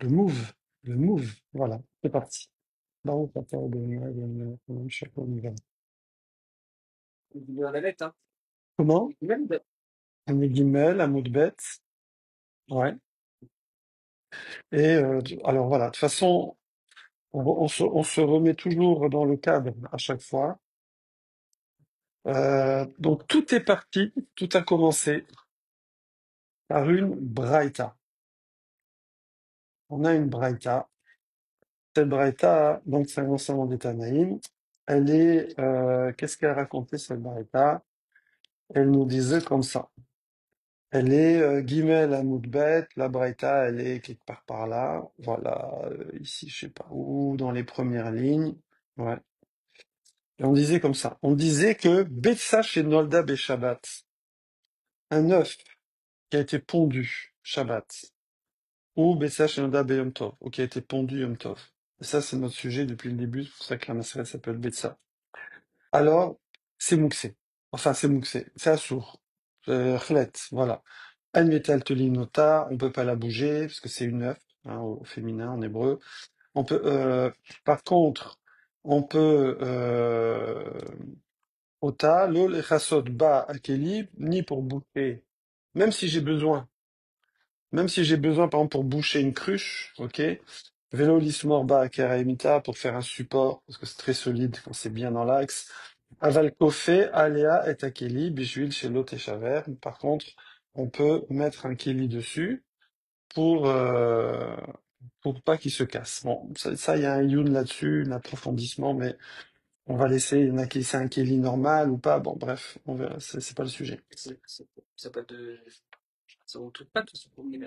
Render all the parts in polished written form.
le move, voilà, c'est parti. Baruch atah Adonai Eloheinu melech haolam. Comment? Un Guimel, un Moudbet, ouais. Et alors voilà, de toute façon, on se remet toujours dans le cadre à chaque fois. Donc tout est parti, tout a commencé par une braïta. On a une braïta. Cette braïta, donc c'est un enseignement des Tanaïm. Elle est, qu'est-ce qu'elle racontait cette braïta? Elle nous disait comme ça. Elle est Guimel à Moudbet, la braïta, elle est quelque part par là. Voilà, ici, je sais pas où, dans les premières lignes. Ouais. Et on disait comme ça. On disait que Betsa chez Nolda Shabbat, un œuf qui a été pondu Shabbat, ou Betsa chez Nolda Yom Tov, ou qui a été pondu Yom Tov. Et ça, c'est notre sujet depuis le début, c'est pour ça que la maseret s'appelle Betsa. Alors, c'est Mouxé. Enfin, c'est Mouxé, c'est Assour. Khlet, voilà. Al metal telinota, on peut pas la bouger, parce que c'est une œuf, hein, au féminin, en hébreu. On peut, par contre, on peut, ota, lo lechasot ba akeli, ni pour boucher, même si j'ai besoin, par exemple, pour boucher une cruche, ok, vélo lismor ba akeraimita, pour faire un support, parce que c'est très solide quand c'est bien dans l'axe, aval kofé, alea et akeli, bishvil chez l'otechaver, par contre, on peut mettre un keli dessus, pour, pour pas qu'il se casse. Bon, ça, il y a un youn là-dessus, un approfondissement, mais on va laisser, il y en a qui c'est un Kelly normal ou pas, bon, bref, on verra, c'est pas le sujet.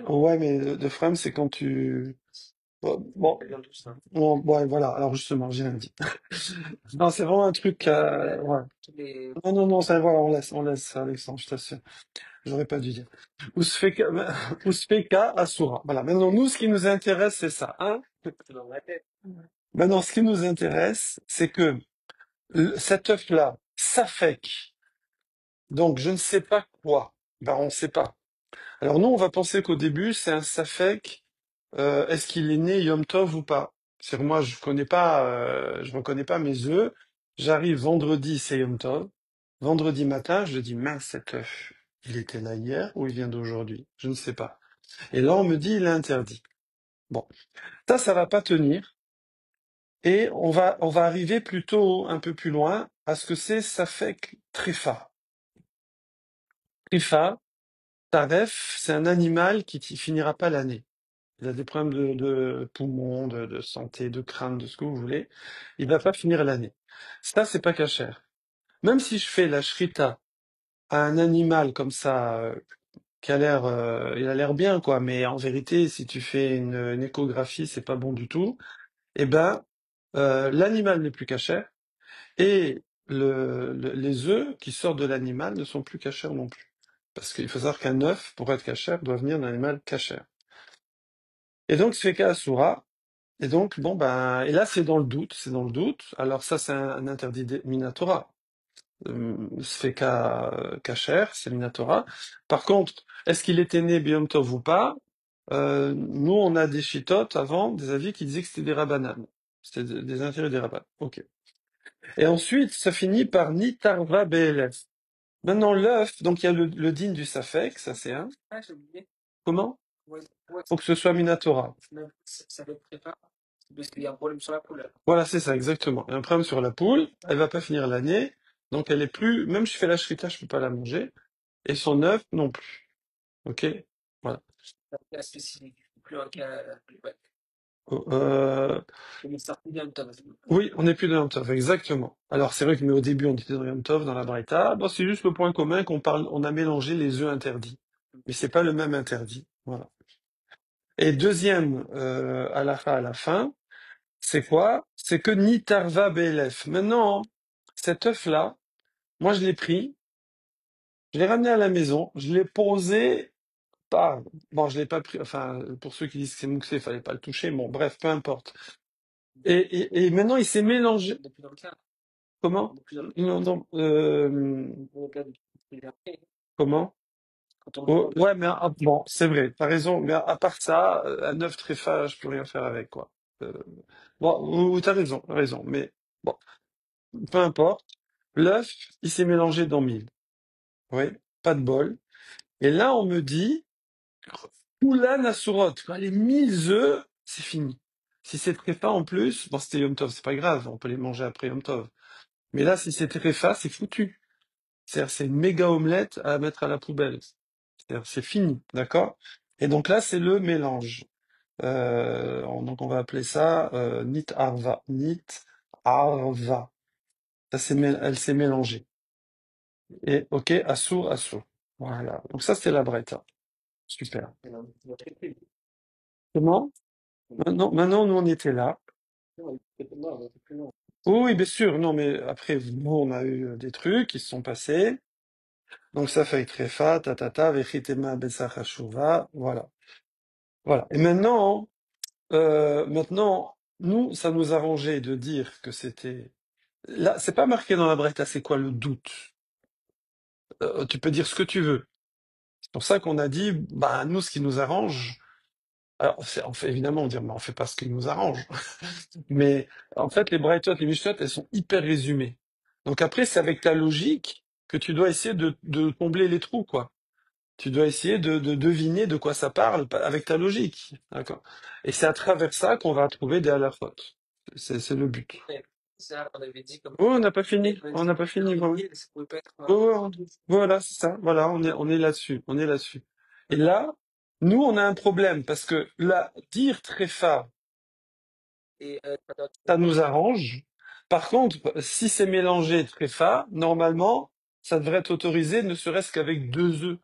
Ouais, mais de frame, c'est quand tu... Bon, ouais, voilà, alors justement, j'ai rien dit. Non, c'est vraiment un truc, ouais. Non, ça, voilà, on laisse, Alexandre, je t'assure. J'aurais pas dû dire. Ousfeka, Ousfeka Asura. Voilà, maintenant, nous, ce qui nous intéresse, c'est ça, hein? Maintenant, ce qui nous intéresse, c'est que cet œuf-là, Safek, donc je ne sais pas quoi, ben on ne sait pas. Alors nous, on va penser qu'au début, c'est un Safek, est-ce qu'il est né Yom Tov ou pas? C'est-à-dire moi, je reconnais pas mes œufs, j'arrive vendredi, c'est Yom Tov, vendredi matin, je dis, mince, cet œuf, il était là hier ou il vient d'aujourd'hui? Je ne sais pas. Et là, on me dit, il est interdit. Bon, ça va pas tenir. Et on va arriver plutôt un peu plus loin à ce que c'est Safek Trifa. Trifa, Taref, c'est un animal qui finira pas l'année. Il a des problèmes de poumons, de santé, de crâne, de ce que vous voulez. Il va pas finir l'année. Ça, c'est pas cachère. Même si je fais la shrita à un animal comme ça, qui a l'air, il a l'air bien, quoi, mais en vérité, si tu fais une échographie, c'est pas bon du tout. Eh ben, l'animal n'est plus cachère. Et les œufs qui sortent de l'animal ne sont plus cachères non plus. Parce qu'il faut savoir qu'un œuf, pour être cachère, doit venir d'un animal cachère. Et donc, Sfeka Asura, et donc, bon, ben, et là, c'est dans le doute, Alors ça, c'est un interdit Minatora. Sfeka Kacher, c'est Minatora. Par contre, est-ce qu'il était né Biyom Tov ou pas? Nous, on a des chitotes avant, des avis qui disaient que c'était des rabbanan. C'était des intérêts des rabbanan. Ok. Et ensuite, ça finit par Nitarva BLF. Maintenant, l'œuf, donc il y a le din du Safek, ça c'est un. Comment? Faut que ce soit Minatora. Voilà, c'est ça, exactement. Il y a un problème sur la poule, elle va pas finir l'année, donc elle est plus, même si je fais la shrita, je peux pas la manger, et son œuf non plus. Ok? Voilà. Euh, oui, on n'est plus dans Yom Tov, exactement. Alors c'est vrai que mais au début on était dans Yom Tov, dans la Braïta. Bon, c'est juste le point commun on a mélangé les œufs interdits. Mais c'est pas le même interdit. Voilà. Et deuxième halakha à la fin, c'est quoi? C'est que Nitarva BLF. Maintenant, cet œuf-là, moi je l'ai pris, je l'ai ramené à la maison, je l'ai posé pas. Bon, je l'ai pas pris, enfin, pour ceux qui disent que c'est mouxé, il fallait pas le toucher, bon, bref, peu importe. Et maintenant il s'est mélangé. Comment? Non, comment? Oh, ouais, mais bon, c'est vrai, t'as raison, mais à part ça, un œuf tréfa, je peux rien faire avec, quoi. Euh, bon, t'as raison, mais bon, peu importe. L'œuf, il s'est mélangé dans 1000. Oui, pas de bol. Et là, on me dit, Oula Nassourot, quoi, les 1000 œufs, c'est fini. Si c'est tréfa en plus, bon, c'était Yom Tov, c'est pas grave, on peut les manger après Yom Tov. Mais là, si c'est tréfa, c'est foutu. C'est-à-dire, c'est une méga omelette à mettre à la poubelle. C'est-à-dire, c'est fini, d'accord? Et donc là, c'est le mélange. Donc on va appeler ça nit arva. Nit arva. Elle s'est mélangée. Et ok, assour, assour. Voilà. Donc ça, c'était la braïta. Super. Comment? Maintenant, nous, on était là. Oui, oui, bien sûr. Non, mais après, nous, on a eu des trucs qui se sont passés. Donc ça fait trefa, tatata, vechitema besach hashuva. Voilà. Voilà. Et maintenant, nous, ça nous arrangeait de dire que c'était. Là, c'est pas marqué dans la braïta, c'est quoi le doute? Tu peux dire ce que tu veux. C'est pour ça qu'on a dit, bah, nous, ce qui nous arrange. Alors, on fait évidemment, on dit, mais on fait pas ce qui nous arrange. Mais en fait, les braïtot, les mishtot, elles sont hyper résumées. Donc après, c'est avec ta logique que tu dois essayer de combler les trous, quoi. Tu dois essayer de deviner de quoi ça parle avec ta logique. D'accord. Et c'est à travers ça qu'on va trouver des halakhot. C'est le but. Oh, on n'a pas fini. On n'a pas fini. Oh, voilà, c'est ça. Voilà, on est là-dessus. On est là-dessus. Et là, nous, on a un problème parce que là, dire tréfa, ça nous arrange. Par contre, si c'est mélangé tréfa, normalement, ça devrait être autorisé ne serait-ce qu'avec 2 œufs.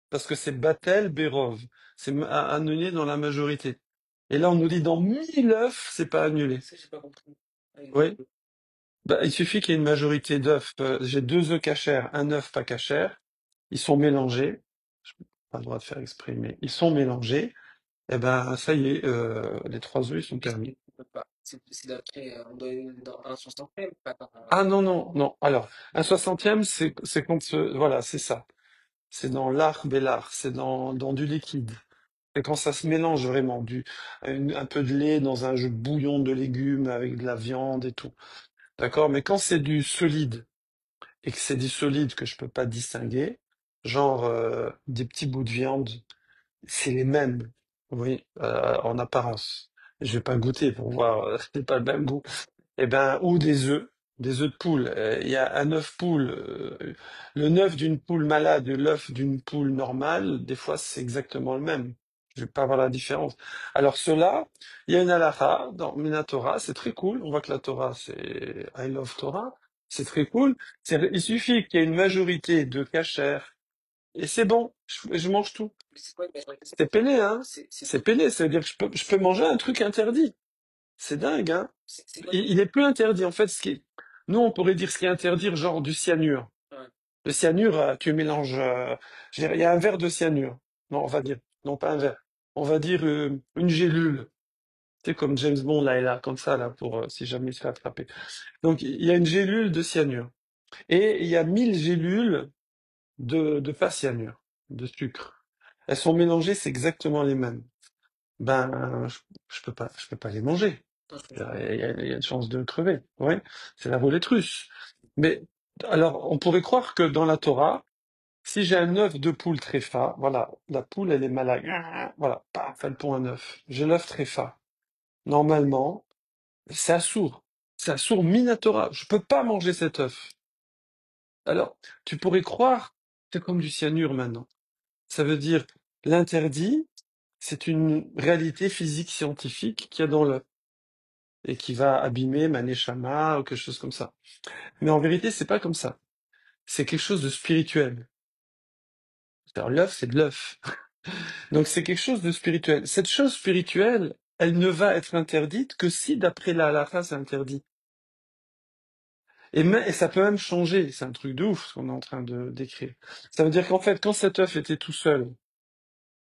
Parce que c'est Batel Berov. C'est annulé dans la majorité. Et là, on nous dit dans 1000 œufs, c'est pas annulé. Oui. Bah, il suffit qu'il y ait une majorité d'œufs. J'ai 2 œufs cachers, un œuf pas cacher. Ils sont mélangés. Je n'ai pas le droit de faire exprès, mais ils sont mélangés. Eh ben, ça y est, les 3 œufs, ils sont permis. Ah non, non, non. Alors, un soixantième, c'est quand, voilà, c'est ça. C'est dans l'art bellar, c'est dans du liquide. Et quand ça se mélange vraiment, un peu de lait dans un jus de bouillon de légumes avec de la viande et tout. D'accord? Mais quand c'est du solide, et que c'est du solide que je peux pas distinguer, genre des petits bouts de viande, c'est les mêmes, oui, en apparence. Je vais pas goûter pour voir, c'est pas le même goût. Eh ben, ou des œufs de poule. Il y a un œuf poule, le œuf d'une poule malade et l'œuf d'une poule normale, des fois c'est exactement le même. Je vais pas voir la différence. Alors cela, il y a une halakha dans Minatora, c'est très cool. On voit que la Torah, c'est I love Torah, c'est très cool. Il suffit qu'il y ait une majorité de kasher et c'est bon, je mange tout. C'est peiné, hein? C'est peiné, ça veut dire que je peux manger un truc interdit. C'est dingue, hein? Il est plus interdit. En fait, nous, on pourrait dire ce qui est interdit, genre du cyanure. Le cyanure, tu mélanges, je dirais, il y a un verre de cyanure. Non, on va dire, non, pas un verre. On va dire une gélule. Tu sais, comme James Bond, là et là, comme ça, là, pour si jamais il se fait attraper. Donc, il y a une gélule de cyanure. Et il y a 1000 gélules de pas cyanure, de sucre. Elles sont mélangées, c'est exactement les mêmes. Ben, je peux pas les manger. Il y a une chance de crever. Oui, c'est la roulette russe. Mais alors, on pourrait croire que dans la Torah, si j'ai un œuf de poule tréfa, voilà, la poule, elle est malade. Voilà, paf, elle pond un œuf. J'ai l'œuf tréfa. Normalement, c'est assourd. C'est assourd minatora. Je peux pas manger cet œuf. Alors, tu pourrais croire, c'est comme du cyanure maintenant. Ça veut dire l'interdit, c'est une réalité physique scientifique qu'il y a dans l'œuf et qui va abîmer ma neshama ou quelque chose comme ça. Mais en vérité, c'est pas comme ça. C'est quelque chose de spirituel. Alors, l'œuf, c'est de l'œuf. Donc c'est quelque chose de spirituel. Cette chose spirituelle, elle ne va être interdite que si, d'après la halakha, c'est interdit. Et ça peut même changer. C'est un truc de ouf ce qu'on est en train de décrire. Ça veut dire qu'en fait, quand cet œuf était tout seul,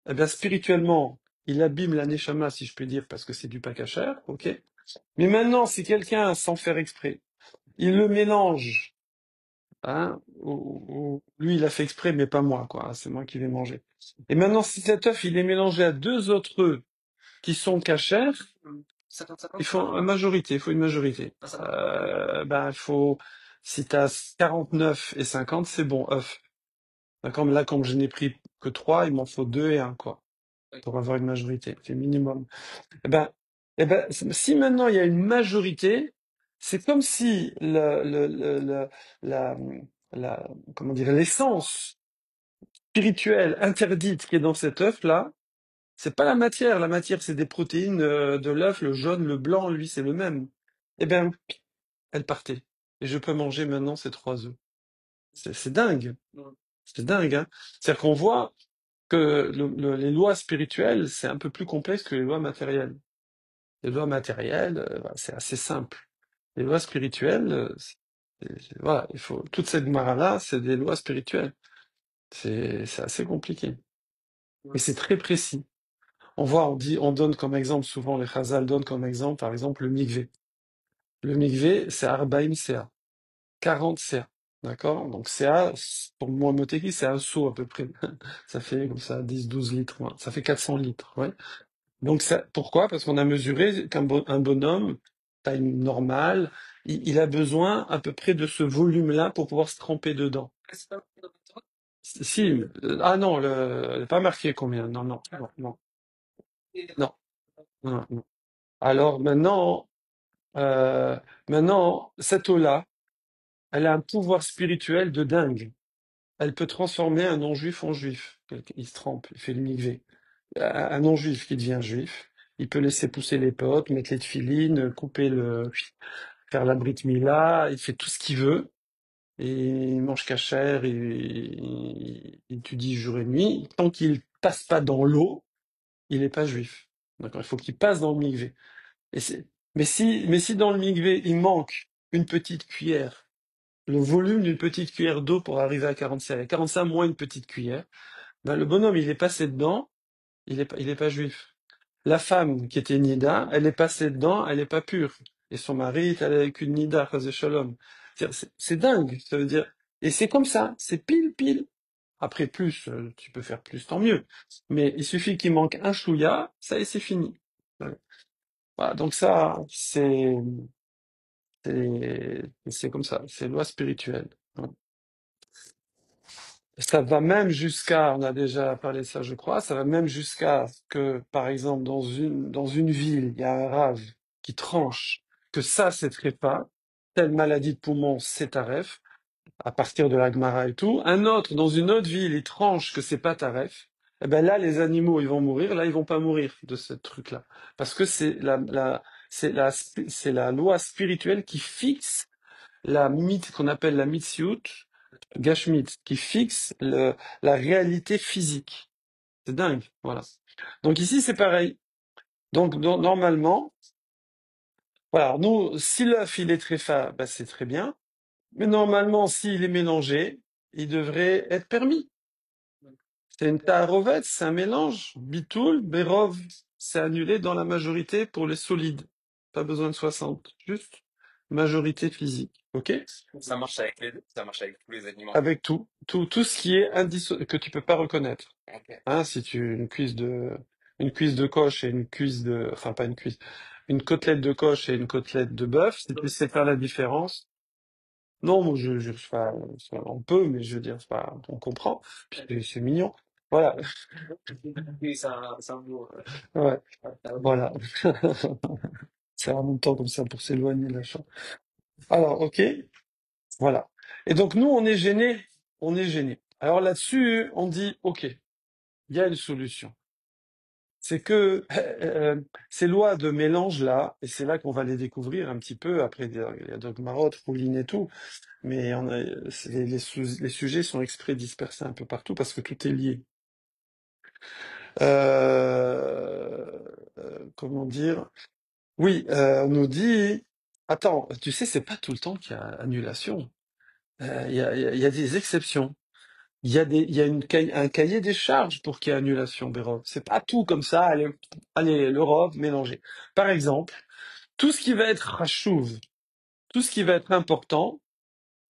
eh bien spirituellement, il abîme la neshama, si je puis dire, parce que c'est du pas cachère, ok. Mais maintenant, si quelqu'un, sans faire exprès, il le mélange hein, lui, il a fait exprès, mais pas moi, quoi. C'est moi qui vais manger. Et maintenant, si cet œuf, il est mélangé à deux autres œufs qui sont cachers, il faut une majorité, il faut une majorité. Ben, il faut, si t'as 49 et 50, c'est bon, œuf. D'accord, mais là, comme je n'ai pris que 3, il m'en faut 2 et un, quoi, pour avoir une majorité. C'est minimum. Eh ben, si maintenant il y a une majorité, c'est comme si la, la, comment dire, l'essence spirituelle interdite qui est dans cet œuf-là, c'est pas la matière. La matière, c'est des protéines de l'œuf, le jaune, le blanc, lui, c'est le même. Eh bien, elle partait. Et je peux manger maintenant ces 3 œufs. C'est dingue. C'est dingue, hein. C'est-à-dire qu'on voit que les lois spirituelles, c'est un peu plus complexe que les lois matérielles. Les lois matérielles, bah, c'est assez simple. Les lois spirituelles, voilà, il faut toute cette mara-là, c'est des lois spirituelles. C'est assez compliqué. Et c'est très précis. On donne comme exemple, souvent les Chazal donnent comme exemple, par exemple, le mikvé. Le mikvé, c'est Arbaïm CA, 40 CA. D'accord? Donc CA, pour moi, Moteki, c'est un seau à peu près. Ça fait comme ça 10, 12 litres. Ouais. Ça fait 400 litres. Ouais. Donc ça, pourquoi? Parce qu'on a mesuré un bonhomme, taille normale, il a besoin à peu près de ce volume-là pour pouvoir se tremper dedans. Si, ah non, elle est pas marqué combien. Non, non, non, non, non, non, non. Alors euh, maintenant, cette eau-là, elle a un pouvoir spirituel de dingue. Elle peut transformer un non-juif en juif. Il se trempe, il fait le mikvé. Un non-juif qui devient juif, il peut laisser pousser les potes, mettre les tefilines, faire la brit mila, il fait tout ce qu'il veut, et il mange cachère, et il étudie jour et nuit. Tant qu'il passe pas dans l'eau, il n'est pas juif. D'accord? Il faut qu'il passe dans le mikvé. Mais si dans le mikvé, il manque une petite cuillère, le volume d'une petite cuillère d'eau pour arriver à 45, 45 moins une petite cuillère, ben le bonhomme, il est passé dedans, il est pas juif. La femme qui était Nida, elle est passée dedans, elle n'est pas pure. Et son mari est allé avec une Nida, chas shalom. C'est dingue, ça veut dire. Et c'est comme ça, c'est pile, pile. Après plus, tu peux faire plus, tant mieux. Mais il suffit qu'il manque un chouïa, ça et c'est fini. Voilà, donc ça, c'est comme ça, c'est loi spirituelle. Voilà. Ça va même jusqu'à, on a déjà parlé de ça, je crois, ça va même jusqu'à ce que, par exemple, dans une ville, il y a un rave qui tranche que ça, c'est trépas, telle maladie de poumon, c'est taref, à partir de la Gemara et tout. Un autre, dans une autre ville, il tranche que c'est pas taref. Eh ben là, les animaux, ils vont mourir. Là, ils vont pas mourir de ce truc-là. Parce que c'est la loi spirituelle qui fixe la mythe qu'on appelle la mitziout, Gashmit, qui fixe la réalité physique. C'est dingue, voilà. Donc ici, c'est pareil. Donc normalement, voilà, nous, si l'œuf il est très fin, bah, c'est très bien. Mais normalement, s'il est mélangé, il devrait être permis. C'est une ta'arovet, c'est un mélange. Bitoul, Berov, c'est annulé dans la majorité pour les solides. Pas besoin de 60, juste majorité physique. OK? Ça marche avec les deux, ça marche avec tous les aliments. Avec tout ce qui est que tu peux pas reconnaître. Ok. Hein, si tu une cuisse de coche et une cuisse enfin pas une cuisse, une côtelette de coche et une côtelette de bœuf, si tu sais faire la différence. Non, moi enfin, on peut, mais je veux dire, on comprend, puis c'est mignon. Voilà, Oui, ça vaut. ouais, voilà. C'est en même temps comme ça pour s'éloigner de la chambre. Alors, ok, voilà. Et donc nous, on est gênés, on est gênés. Alors là-dessus, on dit, ok, il y a une solution. C'est que ces lois de mélange là, et c'est là qu'on va les découvrir un petit peu. Après, il y a donc Marotte, Rouline et tout, mais les sujets sont exprès dispersés un peu partout parce que tout est lié. Euh, comment dire? Oui, on nous dit, attends, tu sais, c'est pas tout le temps qu'il y a annulation. Il y a des exceptions. Il y a un cahier des charges pour qu'il y ait annulation, Bérov. C'est pas tout comme ça, allez, l'Europe mélangé. Par exemple, tout ce qui va être rachouv, tout ce qui va être important,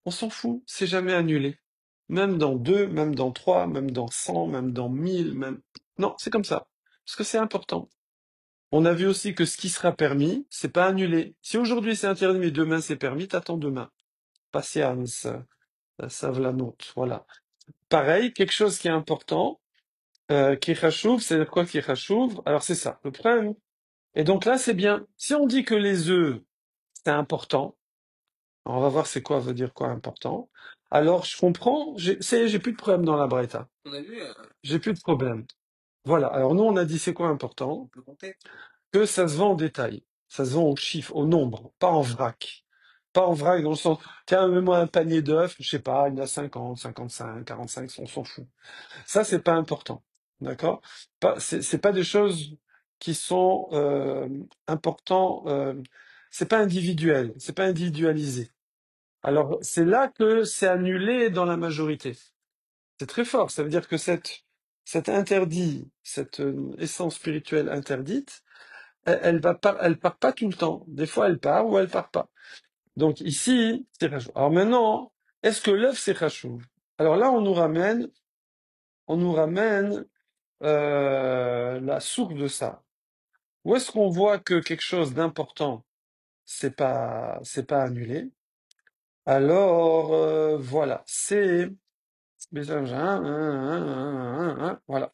On s'en fout, c'est jamais annulé. Même dans 2, même dans 3, même dans 100, même dans 1000, même... Non, c'est comme ça. Parce que c'est important. On a vu aussi que ce qui sera permis, c'est pas annulé. Si aujourd'hui c'est interdit, mais demain c'est permis, t'attends demain. Patience, ça la note, voilà. Pareil, quelque chose qui est important, qui est chachouv, c'est quoi qui est chachouv? Alors c'est ça, le problème. Et donc là, c'est bien. Si on dit que les œufs, c'est important, on va voir c'est quoi veut dire quoi important. Alors je comprends, j'ai plus de problème dans la Braïta. On a vu, J'ai plus de problème. Voilà. Alors nous, on a dit c'est quoi important? on peut compter. Que ça se vend en détail. Ça se vend au chiffre, au nombre, pas en vrac. Pas en vrac dans le sens, tiens, mets-moi un panier d'œufs, je sais pas, il y en a 50, 55, 45, on s'en fout. Ça, c'est pas important. D'accord? C'est pas des choses qui sont importants, c'est pas individuel, c'est pas individualisé. Alors, c'est là que c'est annulé dans la majorité. C'est très fort. Ça veut dire que cet interdit, cette essence spirituelle interdite, elle part pas tout le temps. Des fois, elle part ou elle part pas. Donc ici, c'est Khashoggi. Alors maintenant, est-ce que l'œuf c'est Khashoggi? Alors là, on nous ramène la source de ça. Où est-ce qu'on voit que quelque chose d'important, c'est pas annulé? Alors voilà, voilà,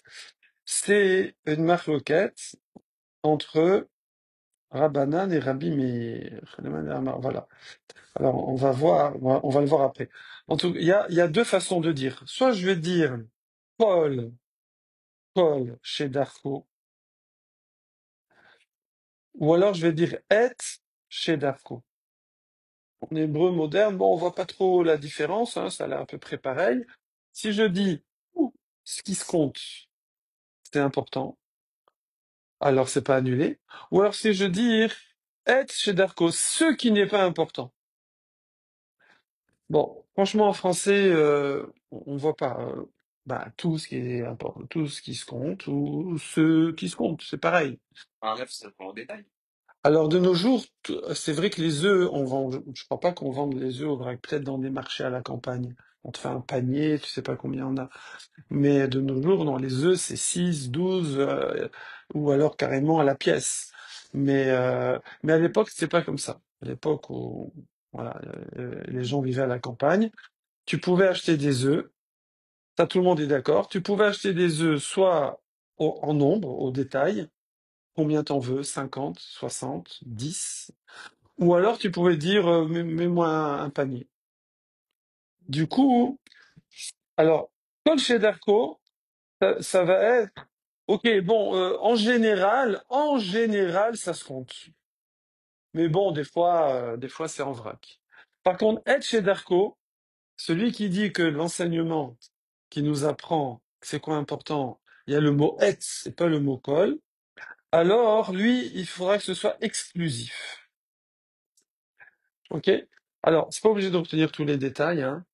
c'est une marloquette entre Rabbanan et Rabbi Meir. Voilà. Alors, on va voir, on va le voir après. En tout cas, il y a deux façons de dire. Soit je vais dire Paul, Paul chez Darko, ou alors je vais dire Et chez Darko. En hébreu moderne, bon, on voit pas trop la différence, hein, ça a l'air à peu près pareil. Si je dis ce qui se compte, c'est important, alors c'est pas annulé. Ou alors si je dis Et chez Darko, ce qui n'est pas important. Bon, franchement, en français, on voit pas tout ce qui est important, tout ce qui se compte ou ce qui se compte, c'est pareil. Un rêve, c'est pour en détail. Alors de nos jours, c'est vrai que les œufs, on vend, je crois pas qu'on vende les œufs au vrac, peut-être dans des marchés à la campagne. On te fait un panier, tu sais pas combien on a. Mais de nos jours, non, les œufs, c'est 6, 12, ou alors carrément à la pièce. Mais à l'époque, c'était pas comme ça. À l'époque où voilà, les gens vivaient à la campagne. Tu pouvais acheter des œufs, ça tout le monde est d'accord. Tu pouvais acheter des œufs soit en nombre, au détail, combien t'en veux, 50, 60, 10, ou alors tu pouvais dire mets-moi un panier. Du coup, alors, comme chez Darko, ça va être, ok, bon, en général, ça se compte. Mais bon, des fois c'est en vrac. Par contre, être chez Darko, celui qui dit que l'enseignement qui nous apprend c'est quoi important, il y a le mot etz et pas le mot kol, alors lui, il faudra que ce soit exclusif. Ok? Alors, c'est pas obligé de retenir tous les détails, hein.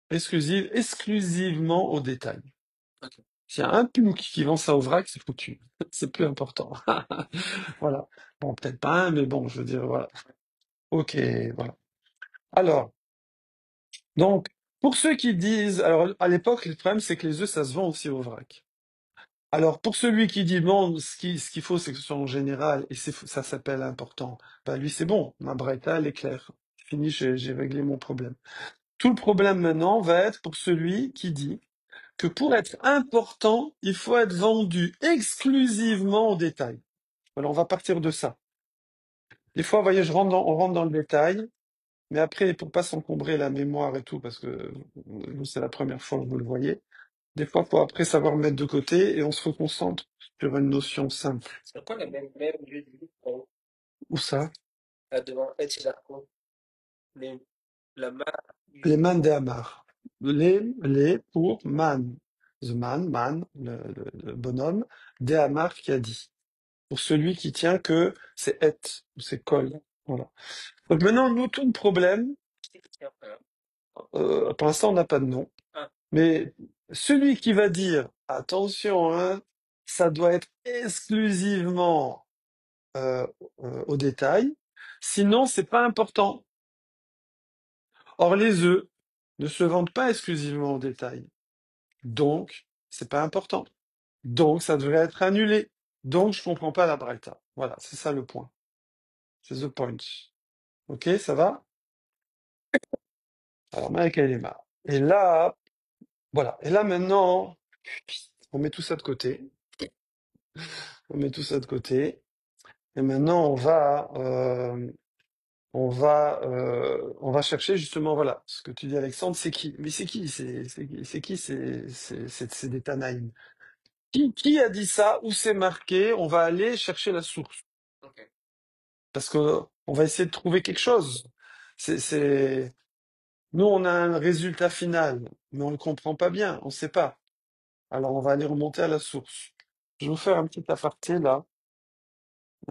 Exclusivement aux détails. Ok. S'il y a un punk qui vend ça au vrac, c'est foutu. C'est plus important. Voilà. Bon, peut-être pas un, mais bon, je veux dire, voilà. Ok, voilà. Alors, donc, pour ceux qui disent, alors à l'époque, le problème c'est que les œufs, ça se vend aussi au vrac. Alors, pour celui qui dit, bon, ce qu'il faut, c'est que ce soit en général, et ça s'appelle important, bah lui, c'est bon, ma braïta, elle est claire. Fini, j'ai réglé mon problème. Tout le problème maintenant va être pour celui qui dit que pour être important, il faut être vendu exclusivement au détail. Voilà, on va partir de ça. Des fois, vous voyez, on rentre dans le détail, mais après, pour pas s'encombrer la mémoire et tout, parce que vous, c'est la première fois que vous le voyez, des fois, faut après savoir mettre de côté et on se reconcentre sur une notion simple. C'est quoi la même lieu du livre Où ça? devant Ed chez Darko? Les, la main Les du. man de Hamar. Les pour man. The man, le bonhomme, de Hamar qui a dit. Pour celui qui tient que c'est et, ou c'est kol. Voilà. Donc maintenant, nous, tout le problème, pour l'instant, on n'a pas de nom. Ah, Mais celui qui va dire, attention, hein, ça doit être exclusivement au détail, sinon c'est pas important. Or, les œufs ne se vendent pas exclusivement au détail. Donc, c'est pas important. Donc, ça devrait être annulé. Donc, je comprends pas la braïta. Voilà, c'est ça le point. C'est the point. Ok, ça va? Alors, Mike, elle est marre. Et là, voilà. Et là, maintenant, on met tout ça de côté. On met tout ça de côté. Et maintenant, on va chercher justement, voilà, ce que tu dis, Alexandre, c'est qui? Mais c'est qui? C'est qui? C'est des Tanaïm. Qui a dit ça? Où c'est marqué? On va aller chercher la source. Ok. Parce que on va essayer de trouver quelque chose. C'est, nous, on a un résultat final, mais on le comprend pas bien, on sait pas. Alors, on va aller remonter à la source. Je vais vous faire un petit aparté là,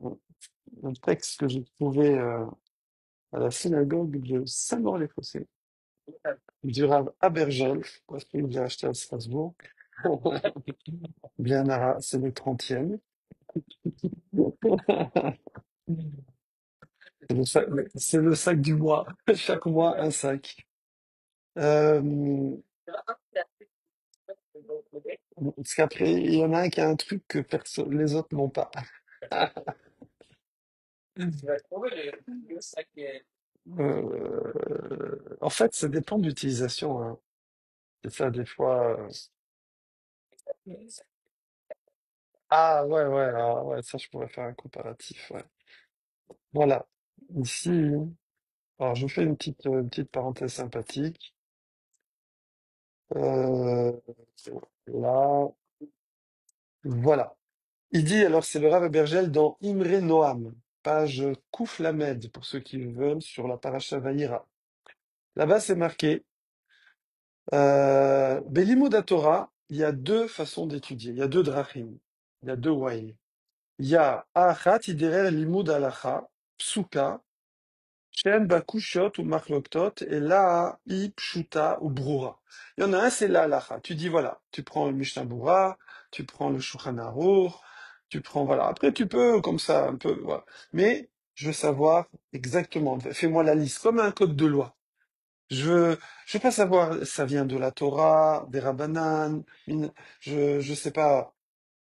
un texte que j'ai trouvé à la synagogue de Saint-Maur-les-Fossés, du Rav Abergel, parce qu'il l'a acheté à Strasbourg. Bien, c'est le 30e. C'est le sac du mois. Chaque mois, un sac. Euh, Parce qu'après, il y en a un qui a un truc que personne, les autres n'ont pas. Tu vas trouver le sac. En fait, ça dépend de l'utilisation, hein. C'est ça, des fois. Ah ouais, ouais, alors, ouais, ça, je pourrais faire un comparatif, ouais. Voilà. Ici, alors je vous fais une petite parenthèse sympathique. Euh, Là, voilà. Il dit, alors c'est le Rav Bergel dans Imre Noam, page Kouf Lamed, pour ceux qui veulent, sur la paracha Vaïra. Là-bas, c'est marqué, Belimud Torah, il y a deux façons d'étudier, il y a deux drachim, il y a deux ways. Il y a Achat, Iderer Limud Alacha, Psuka, Shen Bakushot ou Machloktot, et là, I Pshuta ou Brura. Il y en a un, c'est la halacha. Tu dis, voilà, tu prends le Mishnah Brura, tu prends le Shulchan Aruch, tu prends, voilà. Après, tu peux, comme ça, un peu, voilà. Mais, je veux savoir exactement, fais-moi la liste, comme un code de loi. Je veux pas savoir, ça vient de la Torah, des Rabbanan, je sais pas,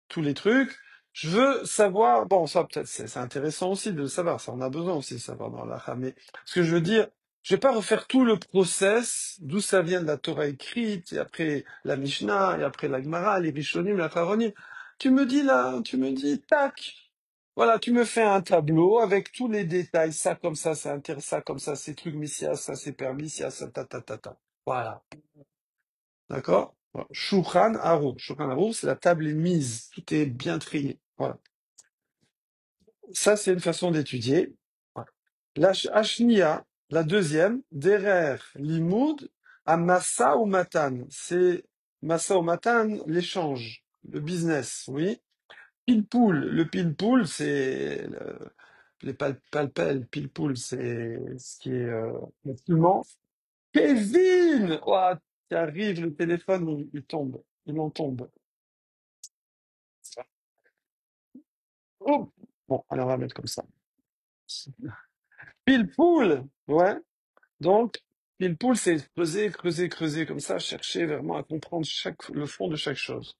tous les trucs. Je veux savoir, bon, ça peut-être c'est intéressant aussi de le savoir, ça on a besoin aussi de savoir dans l'Acha, mais ce que je veux dire, je vais pas refaire tout le process, d'où ça vient de la Torah écrite, et après la Mishnah, et après la Gemara, les Rishonim, la Charonim. Tu me dis là, tu me dis, tac, voilà, tu me fais un tableau avec tous les détails, ça comme ça, c'est intéressant, ça comme ça, c'est truc Missia, ça c'est permis, ça, ta ta ta ta. Voilà. D'accord? Voilà. Shulchan Aruch. Shulchan Aruch, c'est la table est mise. Tout est bien trié. Voilà. Ça, c'est une façon d'étudier. Voilà. La Ashnia, la deuxième, Derer Limud, à Massa ou Matan. C'est Massa ou Matan, l'échange, le business, oui. Pilpoul, le pilpoul, c'est les palpels, pilpoul, c'est ce qui est le piment. Kevin! Ouah, tu arrives, le téléphone, il tombe. Il en tombe. Oh! Bon, allez, on va mettre comme ça. Pile poule! Ouais. Donc, pile poule, c'est creuser, creuser, creuser comme ça, chercher vraiment à comprendre le fond de chaque chose.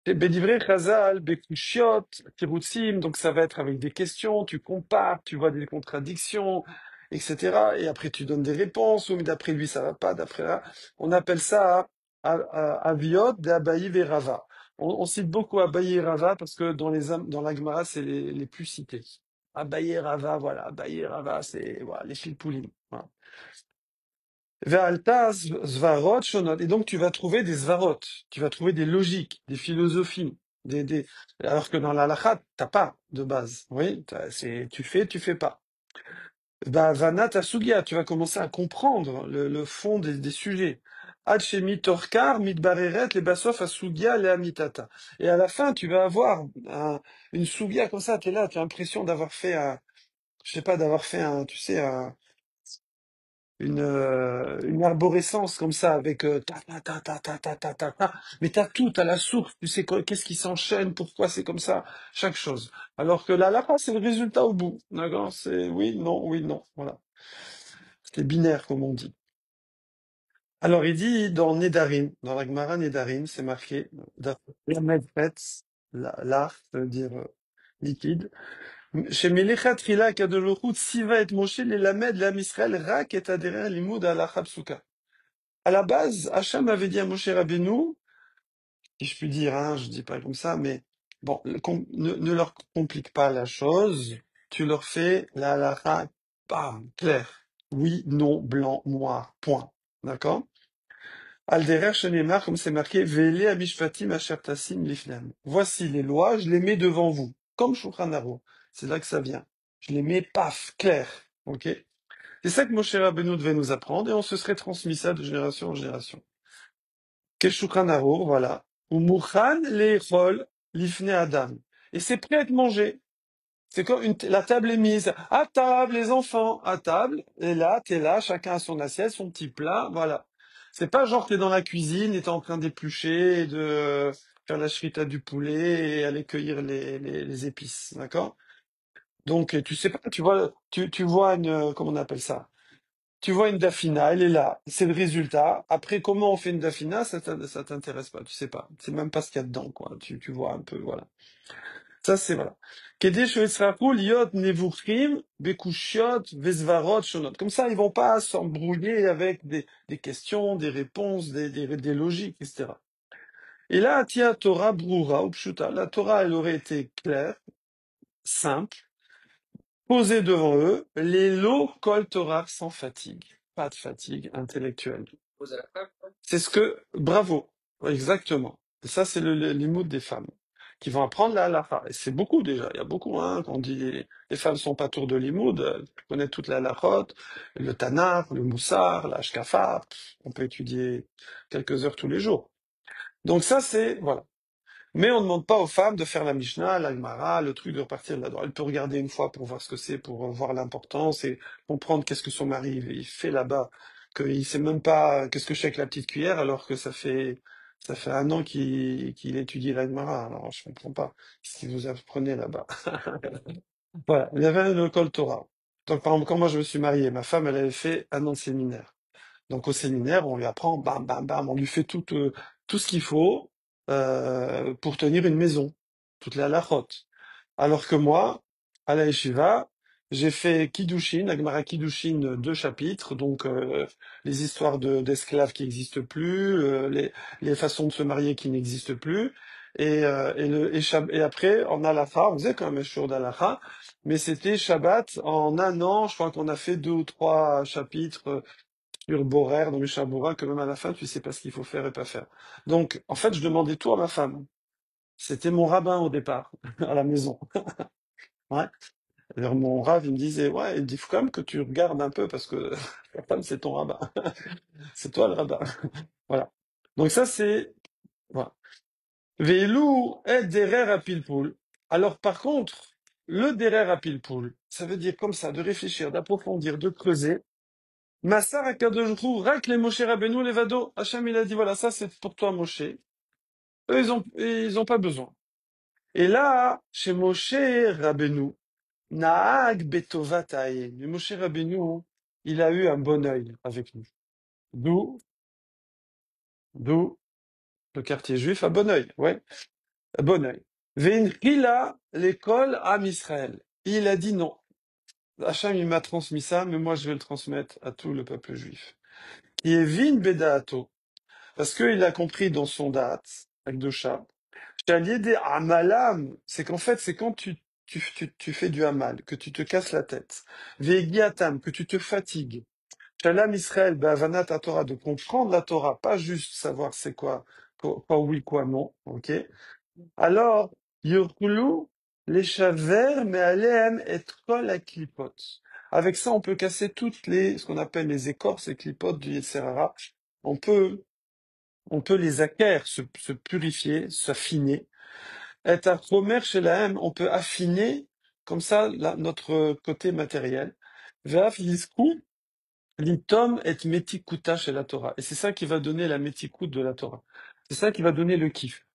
Et Bedivrei Chazal, Bekushiot, Tirutzim, donc ça va être avec des questions, tu compares, tu vois des contradictions, etc. Et après tu donnes des réponses, ou mais d'après lui ça va pas, d'après là. On appelle ça Aviot d'Abaï et Rava. On cite beaucoup Abaï et Rava parce que dans la Gemara, c'est les plus cités. Abaï et Rava, voilà, Abaï et Rava, c'est voilà, les Filpoulim. Voilà. Ve'alta svarot shonot. Et donc, tu vas trouver des svarot, tu vas trouver des logiques, des philosophies, alors que dans la halakha, t'as pas de base. Oui, tu fais pas. Vanat sugia, tu vas commencer à comprendre le fond des sujets. Ad shemi torkar, mitbareret, les basof asugia, le amitata. Et à la fin, tu vas avoir une sugia comme ça, tu es là, tu as l'impression d'avoir fait je sais pas, d'avoir fait tu sais, une arborescence comme ça avec ta ta ta ta ta ta ta ta ta. Mais t'as tout, t'as la source, tu sais qu'est-ce qui s'enchaîne, pourquoi c'est comme ça, chaque chose. Alors que là, c'est le résultat au bout. D'accord? C'est oui, non, voilà. C'est binaire, comme on dit. Alors, il dit dans Nedarim, dans la Gemara Nedarim, c'est marqué, Lamed Petz, l'art, ça veut dire liquide. Chez Melechat Trila Kadolohut, Siva et Moshe, les Lamed, l'Am Israël, Rak et Aderer, Limoud, Alachab Souka. À la base, Hacham avait dit à Moshe Rabbeinu, si je puis dire, hein, je dis pas comme ça, mais bon, ne leur complique pas la chose, tu leur fais la halakha, bam, clair. Oui, non, blanc, noir, point. D'accord? Alderer Shenemar, comme c'est marqué, Vele Amishpatim Asher Tassim Lifnem. Voici les lois, je les mets devant vous, comme Shulchan Aruch. C'est là que ça vient. Je les mets, paf, clair. Ok? C'est ça que Moshe Rabbeinu devait nous apprendre, et on se serait transmis ça de génération en génération. Quel Shulchan Aruch, voilà. Ou Mukhan Leechol Lifne Adam. Et c'est prêt à être mangé. C'est comme la table est mise. À table, les enfants, à table. Et là, t'es là, chacun a son assiette, son petit plat, voilà. C'est pas genre t'es dans la cuisine et t'es en train d'éplucher et de faire la shrita du poulet et aller cueillir les épices, d'accord? Donc, tu sais pas, tu vois comment on appelle ça? Tu vois une dafina, elle est là, c'est le résultat. Après, comment on fait une dafina, ça t'intéresse pas, tu sais pas. C'est même pas ce qu'il y a dedans, quoi. Tu vois un peu, voilà. Ça, c'est voilà. Kede sheyitzraku liot nevuchim bekushiot vezvarot shonot. Comme ça, ils vont pas s'embrouiller avec des questions, des réponses, des logiques, etc. Et là, tia Torah brura ou pshuta. La Torah, elle aurait été claire, simple, posée devant eux, les lots kol Torah sans fatigue. Pas de fatigue intellectuelle. Pose à la femme, quoi. C'est ce que, bravo, exactement. Et ça, c'est les mots des femmes qui vont apprendre la halakha. Et c'est beaucoup déjà, il y a beaucoup, hein, quand on dit les femmes sont pas tour de limoud, tu connais toute la halachot, le tanar, le moussar, la shkafa, on peut étudier quelques heures tous les jours. Donc ça, c'est, voilà. Mais on ne demande pas aux femmes de faire la Mishnah, la Gemara, le truc de repartir là-dedans. Elle peut regarder une fois pour voir ce que c'est, pour voir l'importance et comprendre qu'est-ce que son mari il fait là-bas, qu'il sait même pas qu'est-ce que je fais avec la petite cuillère, alors que ça fait 1 an qu'il étudie la Gemara. Alors je comprends pas ce que vous apprenez là-bas. Voilà, il y avait une école Torah. Donc par exemple, quand moi je me suis marié, ma femme elle avait fait 1 an de séminaire. Donc au séminaire, on lui apprend, bam, bam, bam, on lui fait tout ce qu'il faut pour tenir une maison, toute la halachot. Alors que moi, à la yeshiva, j'ai fait Kiddushin, Agmara Kiddushin, 2 chapitres, donc les histoires d'esclaves qui n'existent plus, les façons de se marier qui n'existent plus, et après, en halacha, on faisait quand même un jour d'halacha, mais c'était Shabbat, en 1 an, je crois qu'on a fait 2 ou 3 chapitres sur Borer, dans Mishabura, que même à la fin, tu sais pas ce qu'il faut faire et pas faire. Donc, en fait, je demandais tout à ma femme. C'était mon rabbin au départ, à la maison. Ouais. Alors, mon rav, il me disait, ouais, il dit, faut quand même que tu regardes un peu parce que ta femme, c'est ton rabbin. C'est toi le rabbin. Voilà. Donc ça, c'est, voilà. Veilou est derer à pilpoul. Alors, par contre, le derer à pilpoul, ça veut dire comme ça, de réfléchir, d'approfondir, de creuser. Massar Akadosh Hu, Rak les Moshe Rabbeinu Levado. Hachem, il a dit, voilà, ça, c'est pour toi, Moshe. Eux, ils ont pas besoin. Et là, chez Moshe Rabbeinu, Naag Betovat Haï. Mais Moshe Rabbeinu, il a eu un bon œil avec nous. D'où le quartier juif à bon œil, ouais, à bon œil. Veinchila l'école à Israël. Il a dit non. Hachem, il m'a transmis ça, mais moi, je vais le transmettre à tout le peuple juif. Qui est Vin Bedaato. Parce qu'il a compris dans son date, avec deux chats, des amalam, c'est qu'en fait, c'est quand tu fais du hamal, que tu te casses la tête. Vegiatam, que tu te fatigues. Shalom Israël, Be'avanat Torah, de comprendre la Torah, pas juste savoir c'est quoi oui, quoi non, ok? Alors, Yorkulu, les shaver, mais aleem et kol la clipote. Avec ça, on peut casser ce qu'on appelle les écorces et clipotes du Yetzer Hara. On peut, on peut les acquérir, se purifier, s'affiner. Et à Chomer chez la M, on peut affiner, comme ça, notre côté matériel. Ve'af yisku, L'itom et metikuta chez la Torah. Et c'est ça qui va donner la métikoute de la Torah. C'est ça qui va donner le kiff.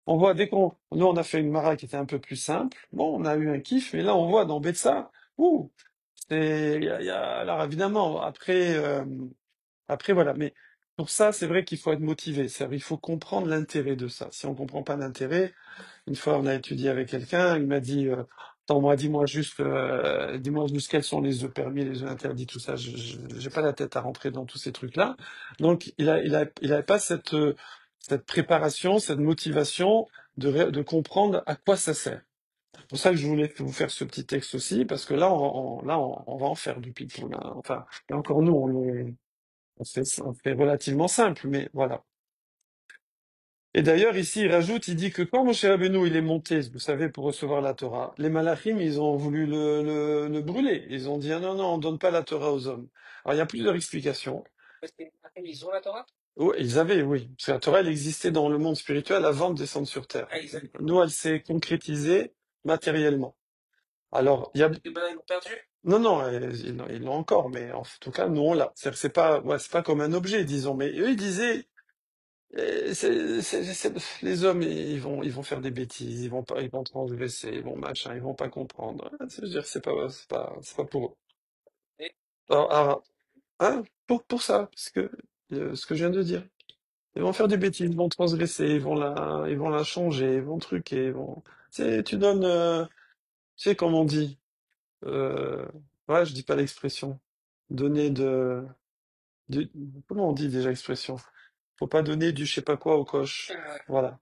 On voit, nous on a fait une mara qui était un peu plus simple. Bon, on a eu un kiff, mais là on voit dans Betsa, ouh, Alors évidemment, après voilà, mais pour ça, c'est vrai qu'il faut être motivé. C'est-à-dire, il faut comprendre l'intérêt de ça. Si on comprend pas l'intérêt, une fois, on a étudié avec quelqu'un, il m'a dit, attends, moi, dis-moi juste quels sont les œufs permis, les œufs interdits, tout ça. J'ai pas la tête à rentrer dans tous ces trucs-là. Donc, il avait pas cette préparation, cette motivation de comprendre à quoi ça sert. C'est pour ça que je voulais vous faire ce petit texte aussi, parce que là, on va en faire du pitbull, hein. Enfin, et encore nous, on fait relativement simple, mais voilà. Et d'ailleurs, ici, il rajoute, il dit que quand Moshe Rabbeinu, il est monté, vous savez, pour recevoir la Torah, les Malachim, ils ont voulu le brûler. Ils ont dit, ah non, non, on donne pas la Torah aux hommes. Alors, il y a plusieurs explications. Parce que après, ils ont la Torah? Oui, ils avaient, oui. Parce que la Torah, elle existait dans le monde spirituel avant de descendre sur Terre. Ah, ils avaient. Nous, elle s'est concrétisée matériellement. Alors, il y a... Et ben, ils l'ont perdu. Non, non, ils l'ont encore, mais en tout cas, nous, on l'a. C'est-à-dire que c'est pas, ouais, c'est pas comme un objet, disons. Mais eux, ils disaient, les hommes, ils vont faire des bêtises, ils vont transgresser, ils vont machin, ils vont pas comprendre. Je veux dire, c'est pas pour eux. Et Alors, hein, pour ça, parce que, ce que je viens de dire. Ils vont faire des bêtises, ils vont transgresser, ils vont la changer, ils vont truquer, ils vont, tu donnes, tu sais, comme on dit, euh, ouais, je dis pas l'expression, donner de, comment on dit déjà l'expression? Faut pas donner du je sais pas quoi au coche. Voilà.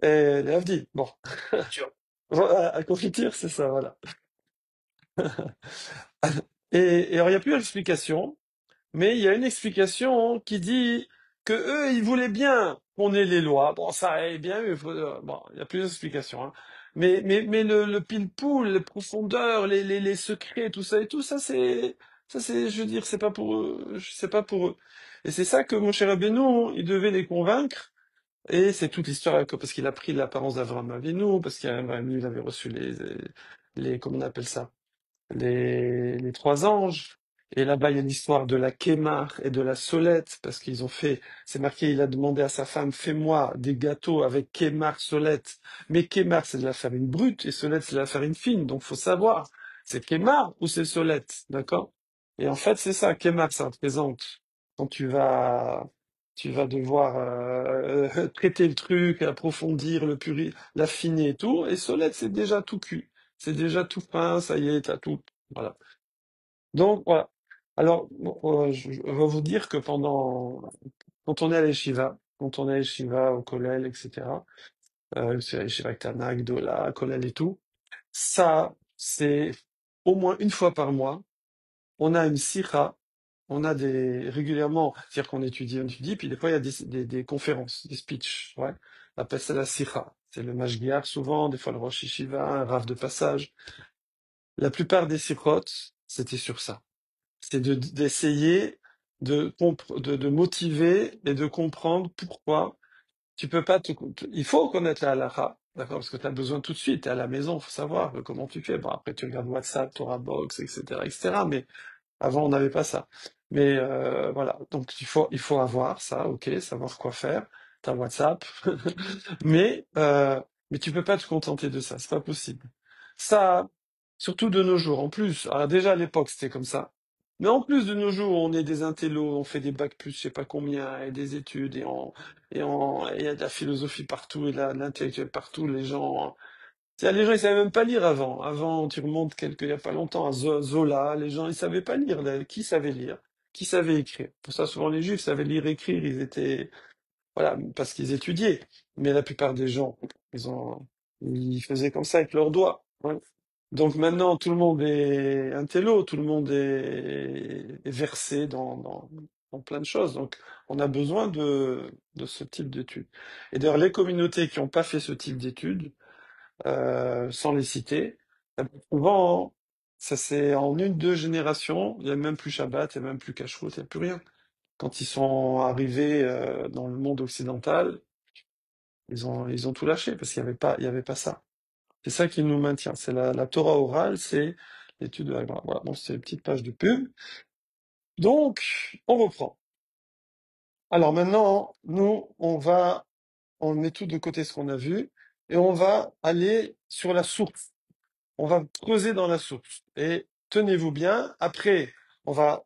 Et les Havdi, bon. confiture. Voilà, à confiture, c'est ça, voilà. Et alors, il n'y a plus d'explication, mais il y a une explication qui dit que eux, ils voulaient bien qu'on ait les lois. Bon, ça est bien, bon, il y a plusieurs explications, hein. Mais le pile-poule, les profondeurs, les secrets, tout ça et tout, je veux dire, c'est pas pour eux, c'est pas pour eux. Et c'est ça que mon cher Rabbeinu, il devait les convaincre. Et c'est toute l'histoire, parce qu'il a pris l'apparence d'Avraham Avinu, parce qu'Avraham Avinu, il avait reçu comment on appelle ça? Les trois anges. Et là-bas, il y a l'histoire de la Kémar et de la Solette, parce qu'ils ont fait, c'est marqué, il a demandé à sa femme, fais-moi des gâteaux avec Kémar, Solette. Mais Kémar, c'est de la farine brute, et Solette, c'est de la farine fine. Donc, faut savoir, c'est Kémar ou c'est Solette, d'accord? Et en fait, c'est ça, Kémar, ça représente quand tu vas devoir traiter le truc, approfondir, l'affiner et tout. Et Solette, c'est déjà tout cuit. C'est déjà tout fin, ça y est, t'as tout. Voilà. Donc, voilà. Alors, bon, je vais vous dire que quand on est à l'Eshiva, quand on est à l'Eshiva, au Kollel, etc., c'est à l'Eshiva avec Tana, Gdola, Kollel et tout, ça, c'est au moins une fois par mois, on a une sikha, régulièrement, c'est-à-dire on étudie, puis des fois il y a des conférences, des speeches, ouais. On appelle ça la sikha. C'est le mashgiach souvent, des fois le rosh yeshiva, un rave de passage. La plupart des sikhot, c'était sur ça. C'est d'essayer de motiver et de comprendre pourquoi tu peux pas il faut connaître la halakha, d'accord, parce que tu as besoin tout de suite, tu es à la maison, faut savoir comment tu fais. Bon, après, tu regardes WhatsApp, Torah Box, etc., mais avant, on n'avait pas ça. Mais voilà, donc il faut avoir ça, ok, savoir quoi faire. T'as WhatsApp, mais mais tu peux pas te contenter de ça, c'est pas possible. Ça, surtout de nos jours. En plus, alors déjà à l'époque c'était comme ça, mais en plus de nos jours, on est des intellos, on fait des bacs plus, je sais pas combien, et des études, et il y a de la philosophie partout, et de l'intellectuel partout. Les gens, ils savaient même pas lire avant. Avant, tu remontes il y a pas longtemps, à Zola, les gens, ils savaient pas lire. Là. Qui savait lire? Qui savait écrire? Pour ça, souvent, les Juifs savaient lire, écrire, voilà, parce qu'ils étudiaient. Mais la plupart des gens, ils faisaient comme ça avec leurs doigts. Ouais. Donc maintenant, tout le monde est intello, tout le monde est versé dans plein de choses. Donc, on a besoin de ce type d'études. Et d'ailleurs, les communautés qui n'ont pas fait ce type d'études, sans les citer. Souvent, ça c'est en une, deux générations, il n'y a même plus Shabbat, il n'y a même plus Kashrut, il n'y a plus rien. Quand ils sont arrivés dans le monde occidental, ils ont tout lâché parce il y avait pas ça. C'est ça qui nous maintient. C'est la Torah orale, c'est l'étude de la Gemara. Voilà, bon, c'est une petite page de pub. Donc, on reprend. Alors maintenant, on met tout de côté ce qu'on a vu et on va aller sur la source. On va creuser dans la source. Et tenez-vous bien. Après, on va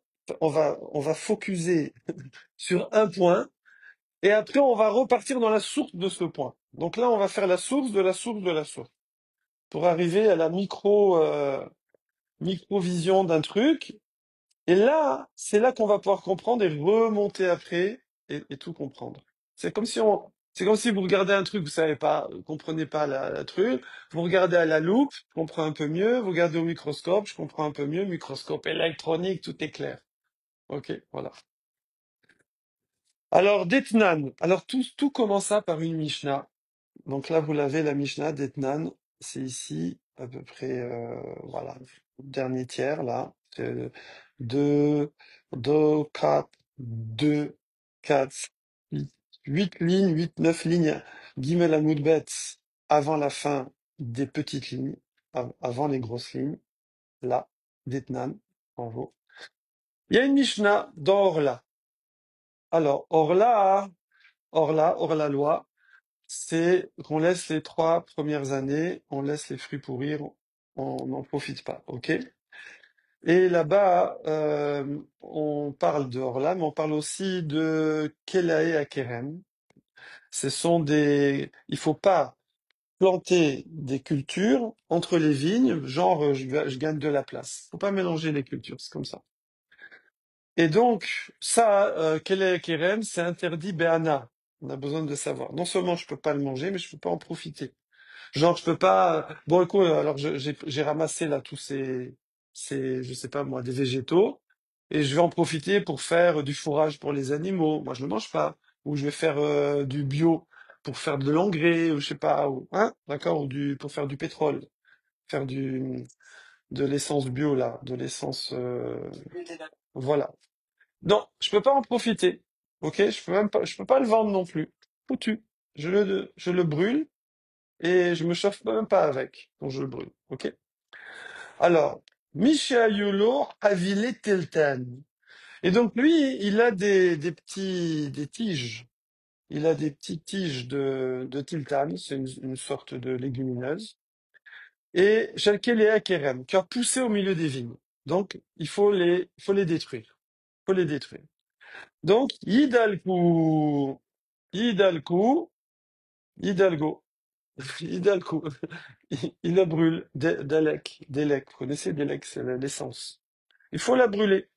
focuser sur un point. Et après, on va repartir dans la source de ce point. Donc là, on va faire la source de la source de la source pour arriver à la micro-vision d'un truc. Et là, c'est là qu'on va pouvoir comprendre et remonter après et tout comprendre. C'est comme si vous regardez un truc, vous savez pas, vous comprenez pas la truc. Vous regardez à la loupe, je comprends un peu mieux. Vous regardez au microscope, je comprends un peu mieux. Microscope électronique, tout est clair. Ok, voilà. Alors, d'Etnan. Alors, tout commença par une Mishnah. Donc là, vous l'avez, la Mishnah d'Etnan. C'est ici, à peu près, voilà, dernier tiers, là. C'est deux, deux, quatre, deux, quatre, huit lignes, huit, neuf lignes, Gimel Amoud Bet, avant la fin des petites lignes, avant les grosses lignes, là, d'Etnan, en haut. Il y a une Mishnah dans Orla. Alors, Orla, loi, c'est qu'on laisse les 3 premières années, on laisse les fruits pourrir, on n'en profite pas, ok? Et là-bas, on parle de Orla, mais on parle aussi de Kelae Akerem. Il faut pas planter des cultures entre les vignes, genre je gagne de la place. Faut pas mélanger les cultures, c'est comme ça. Et donc, ça, Kelae Akerem, c'est interdit Béana. On a besoin de savoir. Non seulement je peux pas le manger, mais je peux pas en profiter. Genre, je peux pas. Bon, écoute, alors j'ai ramassé là tous je sais pas moi, des végétaux, et je vais en profiter pour faire du fourrage pour les animaux. Moi, je ne mange pas. Ou je vais faire du bio pour faire de l'engrais, ou je sais pas, ou, hein, d'accord, pour faire du pétrole, faire de l'essence bio là, de l'essence, voilà. Non, je peux pas en profiter. Ok, je peux pas le vendre non plus. Foutu. Je le brûle et je me chauffe même pas avec quand je le brûle. Ok. Alors, Michayulo Avile Teltan. Et donc lui, il a des tiges. Il a des petites tiges de tiltan, c'est une sorte de légumineuse. Et Shalkelea Kerem, qui a poussé au milieu des vignes. Donc, il faut les détruire. Il faut les détruire. Donc, Hidalgo, Hidalgo, Hidalgo, Hidalgo, il la brûle. Delek, vous connaissez Delek, c'est l'essence. Il faut la brûler.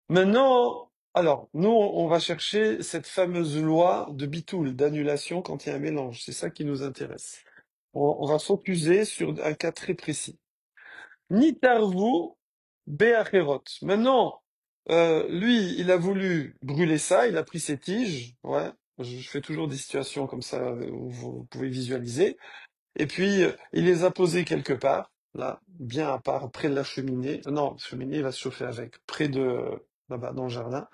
Maintenant, alors, nous, on va chercher cette fameuse loi de bitoul, d'annulation quand il y a un mélange. C'est ça qui nous intéresse. On va s'opposer sur un cas très précis. Nitarvu be'acherot. Maintenant, lui, il a voulu brûler ça, il a pris ses tiges. Ouais, je fais toujours des situations comme ça où vous pouvez visualiser. Et puis, il les a posées quelque part, là, bien à part, près de la cheminée. Non, la cheminée, il va se chauffer avec, près de, là-bas, dans le jardin,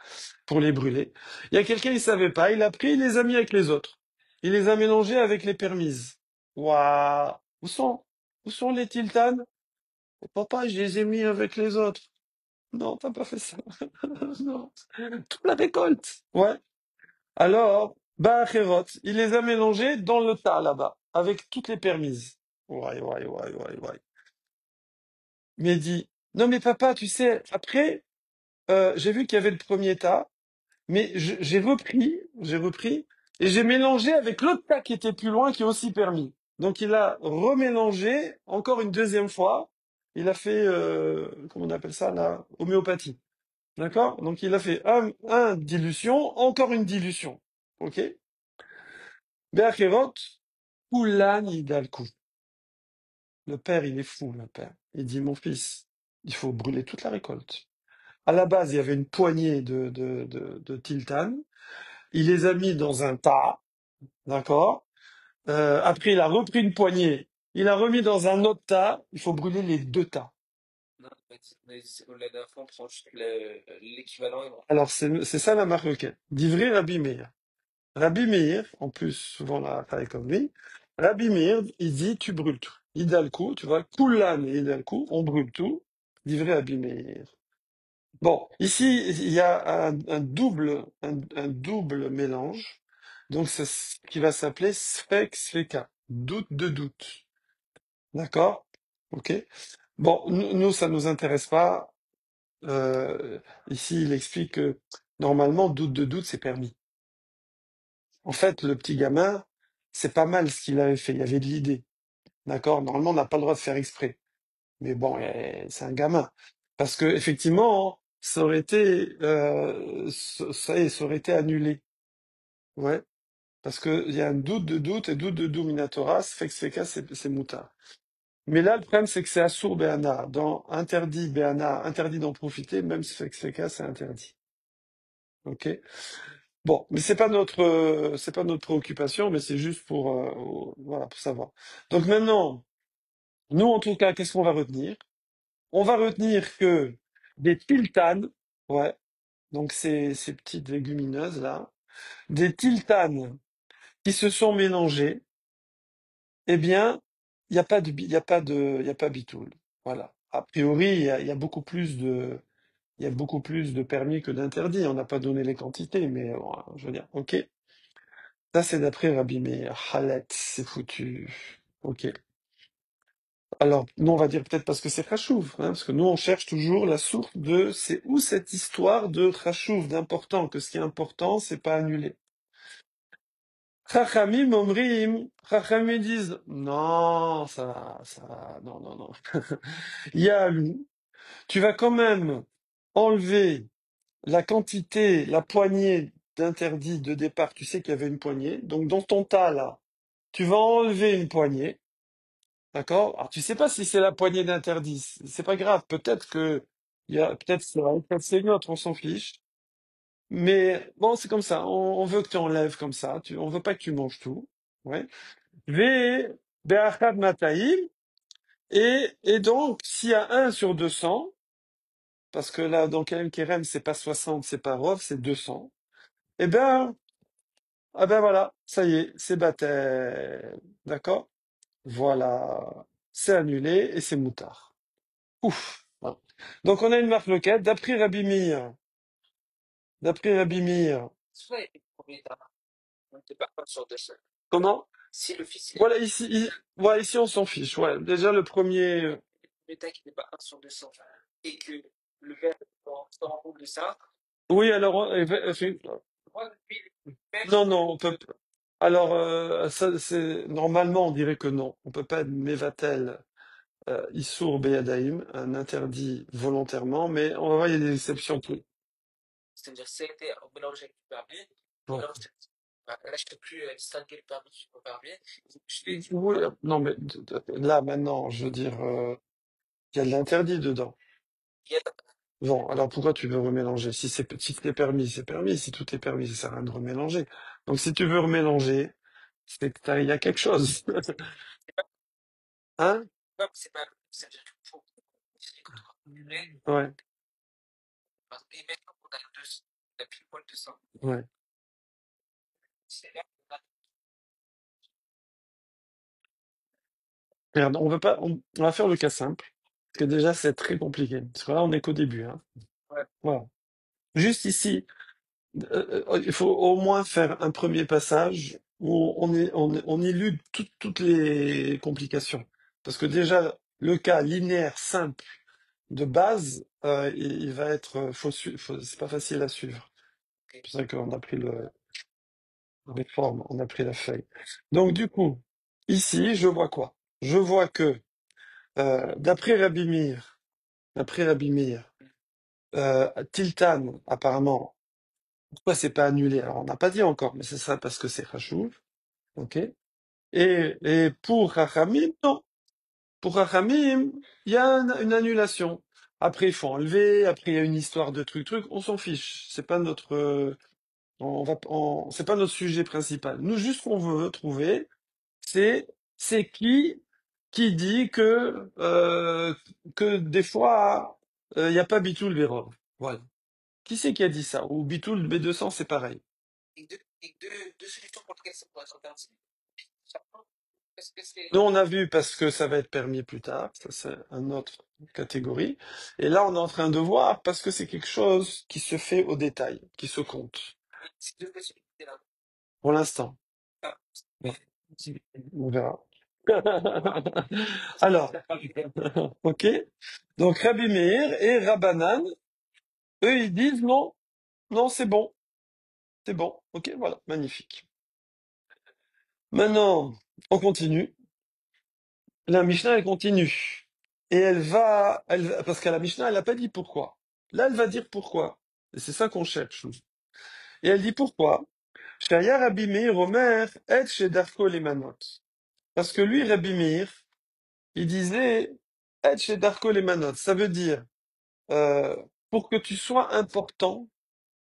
pour les brûler. Il y a quelqu'un, il savait pas, il a pris, il les a mis avec les autres. Il les a mélangés avec les permises. Waouh! Où sont les tiltanes? Oh, papa, je les ai mis avec les autres. Non, t'as pas fait ça. Non. Toute la récolte. Ouais. Alors, Ba'acherot, il les a mélangés dans le tas là-bas, avec toutes les permises. Ouais, ouais, ouais, ouais, ouais. Mais il dit, non mais papa, tu sais, après, j'ai vu qu'il y avait le premier tas, mais j'ai repris, et j'ai mélangé avec l'autre tas qui était plus loin, qui est aussi permis. Donc il a remélangé encore une deuxième fois. Il a fait, comment on appelle ça là, homéopathie. D'accord? Donc il a fait un dilution, encore une dilution. Ok? Be'acherot, Koulan Yidalkou. Le père, il est fou, le père. Il dit, mon fils, il faut brûler toute la récolte. À la base, il y avait une poignée de tiltan. Il les a mis dans un tas, d'accord? Après, il a repris une poignée. Il a remis dans un autre tas. Il faut brûler les deux tas. Non, mais la dernière fois, on prend juste l'équivalent. Alors, c'est ça la marque. D'Ivry Rabbi Meir. Rabbi Meir, en plus, souvent là, travaille comme lui. Rabbi Meir, il dit, tu brûles tout. Idalkou, tu vois, Koulan et Idalkou, on brûle tout. D'Ivry Rabbi Meir. Bon, ici, il y a un double mélange. Donc, c'est ce qui va s'appeler Sfek Sveka. Doute de doute. D'accord? Ok? Bon, nous, ça nous intéresse pas. Ici, il explique que normalement, doute de doute, c'est permis. En fait, le petit gamin, c'est pas mal ce qu'il avait fait. Il y avait de l'idée. D'accord? Normalement, on n'a pas le droit de faire exprès. Mais bon, c'est un gamin. Parce que effectivement, ça aurait été, ça aurait été annulé. Ouais. Parce que il y a un doute de doute et doute de dominatora, fex feka, c'est mutar. Mais là, le problème, c'est que c'est assour béana. Dans interdit béana, interdit d'en profiter, même fex feka, c'est interdit. Ok? Bon, mais c'est pas notre préoccupation, mais c'est juste pour, voilà, pour savoir. Donc maintenant, nous, en tout cas, qu'est-ce qu'on va retenir? On va retenir que des tiltanes, ouais, donc ces petites légumineuses là, des tiltanes qui se sont mélangées, eh bien, il n'y a pas de, il y a pas bitoul. Voilà. A priori, il y a beaucoup plus de, il y a beaucoup plus de permis que d'interdits. On n'a pas donné les quantités, mais je veux dire, ok. Ça, c'est d'après Rabbi Meir. Halet, c'est foutu. Ok. Alors, nous, on va dire peut-être parce que c'est Chachouv, hein, parce que nous, on cherche toujours la source de c'est où cette histoire de Chachouv, d'important, que ce qui est important, c'est pas annulé. Chachamim omrim, Chachamim disent, non, non, non, non. Il y a loup. Tu vas quand même enlever la quantité, la poignée d'interdits de départ. Tu sais qu'il y avait une poignée. Donc, dans ton tas, là, tu vas enlever une poignée. D'accord? Alors, tu sais pas si c'est la poignée d'interdits. C'est pas grave. Peut-être que, il y a, peut-être c'est vrai, peut-être c'est neutre, on s'en fiche. Mais bon, c'est comme ça. On veut que tu enlèves comme ça. On veut pas que tu manges tout. Ouais. Ve be'achad mataim. Et donc, s'il y a 1 sur 200, parce que là, dans Kalem Kerem, c'est pas 60, c'est pas Rov, c'est 200. Eh ben, ah ben voilà, ça y est, c'est baptême. D'accord? Voilà. C'est annulé et c'est moutard. Ouf. Bon. Donc on a une marque locale. D'après Rabbi Meir, Soit il est propriétaire, on n'était pas 1 sur 200. comment? Si le fils est Voilà, ouais, ici on s'en fiche. Ouais, déjà le premier. propriétaire qui n'est pas 1 sur 200 et que le père se rend compte de ça, Oui, alors, moi, lui, le père, non, non, on peut. Alors, ça, c'est normalement, on dirait que non. On peut pas être mevatel issour beyadaim, un interdit volontairement, mais on va voir, il y a des exceptions. c'est-à-dire si ça a été mélangé avec le permis, Ouais. alors là, je ne peux plus distinguer le permis du non-permis. Je vais Oui, non, mais là, maintenant, je veux dire, il y a de l'interdit dedans. il y a Bon, alors pourquoi tu veux remélanger? Si c'est permis, c'est permis. Si tout est permis, ça sert à rien de remélanger. Donc, si tu veux remélanger, c'est que il y a quelque chose. Hein? c'est pas, c'est-à-dire qu'il faut quand on va mesurer, Ouais, et maintenant qu'on a on a pile poil 200, ouais. c'est là qu'on a Regarde, on va faire le cas simple. Parce que déjà, c'est très compliqué. Parce que là, on est qu'au début, hein. ouais, Voilà. Juste ici, il faut au moins faire un premier passage où on élude toutes les complications. Parce que déjà, le cas linéaire simple de base, il va être, c'est pas facile à suivre. ok. C'est pour ça qu'on a pris les formes, on a pris la feuille. Donc du coup, ici, je vois quoi? Je vois que d'après Rabbi Meir, Tiltan, apparemment, pourquoi c'est pas annulé? Alors on n'a pas dit encore, mais c'est ça parce que c'est Chachouv, ok? Et pour Rachamim, non. Pour Rachamim, il y a une annulation. Après, il faut enlever, après il y a une histoire de truc, on s'en fiche. C'est pas notre, c'est pas notre sujet principal. Nous, juste ce qu'on veut trouver, c'est c'est qui dit que des fois il n'y a pas Bitul Verov. Voilà. Qui c'est qui a dit ça? Ou Bitul B200 c'est pareil. Deux solutions pour lesquelles ça pourrait être interdit. Est-ce que c'est Nous on a vu parce que ça va être permis plus tard, ça c'est une autre catégorie. Et là on est en train de voir parce que c'est quelque chose qui se fait au détail, qui se compte. ces deux possibilités-là? Pour l'instant. Ah, Ouais. On verra. Alors, ok. Donc Rabbi Meir et Rabbanan, eux, ils disent non, non, c'est bon. Ok, voilà, magnifique. Maintenant, on continue. La Mishnah, elle continue. Et parce qu'à la Mishnah, elle n'a pas dit pourquoi. Là, elle va dire pourquoi. Et c'est ça qu'on cherche, nous. Et elle dit pourquoi. Shaya Rabbi Meir Omer et Shedarko Lemanot. Parce que lui, Rabbi Meir, il disait et Shedarko Lemanot. Ça veut dire, euh, pour que tu sois important,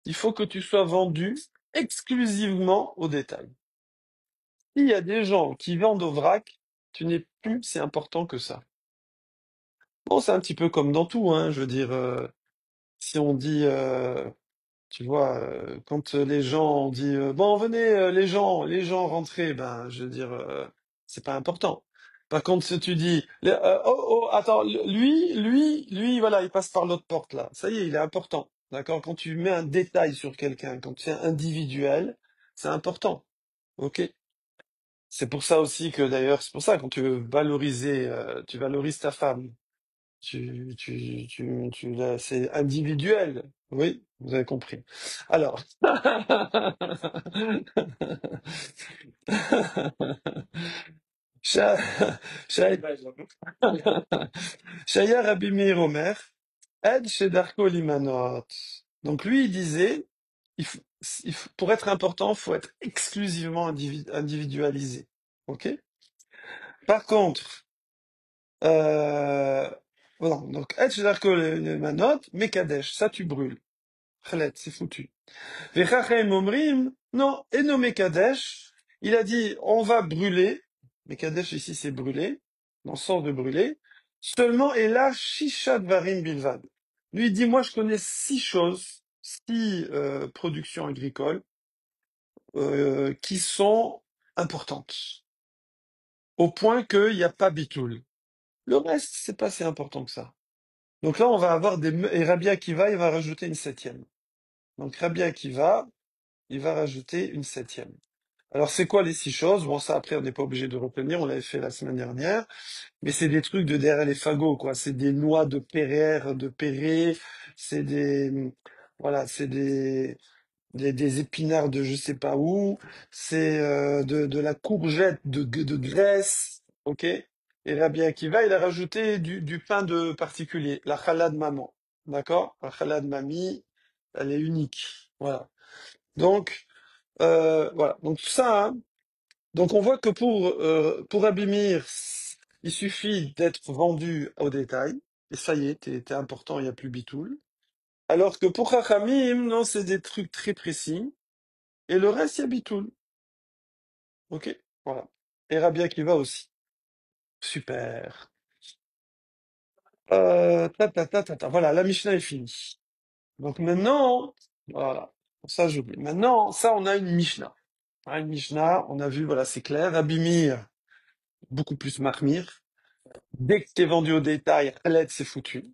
il faut que tu sois vendu exclusivement au détail. S'il y a des gens qui vendent au vrac, tu n'es plus si important que ça. Bon, c'est un petit peu comme dans tout, hein. Je veux dire, si on dit, tu vois, quand les gens ont dit, bon, venez, les gens rentrez, ben, je veux dire, c'est pas important. Par contre, si tu dis, oh, oh, attends, lui, voilà, il passe par l'autre porte là. Ça y est, il est important. D'accord? Quand tu mets un détail sur quelqu'un, quand c'est individuel, c'est important. Ok? C'est pour ça aussi que d'ailleurs, c'est pour ça quand tu veux valoriser, tu valorises ta femme. C'est individuel. Oui, vous avez compris. Alors, Sha- Sha- Shaya Rabbi Meir Omer, Ed Shedarko Limanot. Donc lui, il disait, pour être important, il faut être exclusivement individualisé. Ok? Par contre, euh, voilà, donc Ed Shedarko Limanot, Mekadesh, ça tu brûles. Khalet, c'est foutu. Les Chachem Omrim, non, Eno Mekadesh, il a dit, on va brûler, Mekadesh ici c'est brûler, dans le sens de brûler, seulement, et là, Shisha Dvarim Bilvad. Lui il dit, moi je connais 6 choses, 6 productions agricoles, qui sont importantes, au point qu'il n'y a pas bitoul. Le reste, c'est pas si important que ça. Donc là, on va avoir et Rabbi Akiva, il va rajouter une 7e. Donc Rabbi Akiva, il va rajouter une 7e. Alors, c'est quoi les 6 choses? Bon, ça, après, on n'est pas obligé de retenir, on l'avait fait la semaine dernière, mais c'est des trucs de derrière les fagots, quoi. C'est des noix de Pérère, de Péré, c'est voilà, c'est des épinards de je sais pas où, c'est de la courgette de Grèce, ok? Et Rabbi Akiva, il a rajouté du pain de particulier, la challah de maman, d'accord? La challah de mamie, elle est unique, voilà. Donc, voilà. Donc, tout ça, hein. Donc on voit que pour Abimir, il suffit d'être vendu au détail, et ça y est, t'es important, il n'y a plus bitoul. Alors que pour Chachamim, non, c'est des trucs très précis, et le reste, il y a bitoul. Ok? Voilà. Et Rabbi Akiva aussi. Super. Voilà, la Mishnah est finie. Donc maintenant, voilà. Ça, j'oublie. Maintenant, ça, on a une Mishnah. Hein, une Mishnah, on a vu, voilà, c'est clair. Abimir, beaucoup plus Mahmir. Dès que t'es vendu au détail, Khaled, c'est foutu.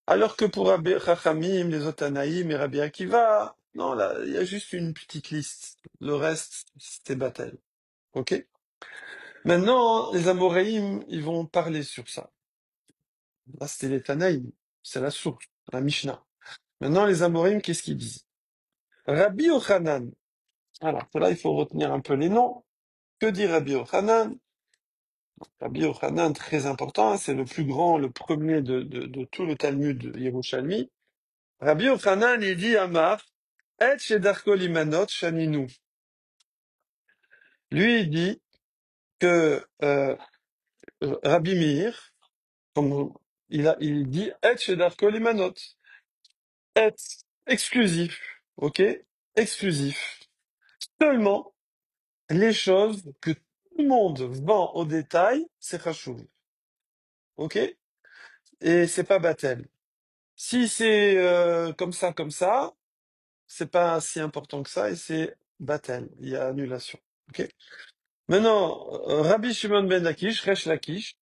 Alors que pour Rabbi Chachamim, les Otanaïm et Rabbi Akiva, non, là, il y a juste une petite liste. Le reste, c'est Batel. Ok? Maintenant, les Amoraïm, ils vont parler sur ça. Là, c'était les Tanaïm. C'est la source, la Mishnah. Maintenant, les Amoraïm, qu'est-ce qu'ils disent? Rabbi Ochanan. Alors, là, il faut retenir un peu les noms. Que dit Rabbi Ochanan? Rabbi Ochanan, très important, hein, c'est le plus grand, le premier de tout le Talmud de Yerushalmi. Rabbi Yochanan, il dit Amar, Et shedarko limanot shaninu. Lui, il dit que Rabbi Meir, comme il dit Et shedarko limanot. Et, exclusif, ok? Exclusif. Seulement les choses que tout le monde vend au détail, c'est chashuv, ok? Et c'est pas batel. Si c'est comme ça, c'est pas si important que ça et c'est batel. Il y a annulation, ok? Maintenant, Rabbi Shimon ben Lakish, Resh Lakish,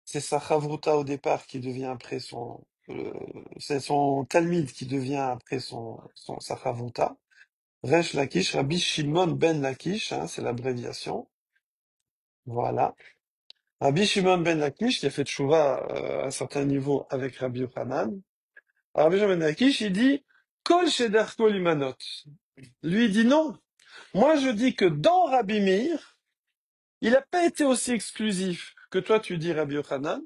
c'est sa chavruta au départ qui devient après c'est son talmid qui devient après sa chavruta. Resh Lakish, Rabbi Shimon ben Lakish, hein, c'est l'abréviation. Voilà. Rabbi Shimon ben Lakish, qui a fait tchouva à un certain niveau avec Rabbi Yochanan, Rabbi Shimon ben Lakish, il dit Kol Sheder Kol Imanot. Lui, il dit non. Moi, je dis que dans Rabbi Meir, il n'a pas été aussi exclusif que toi, tu dis Rabbi Yochanan.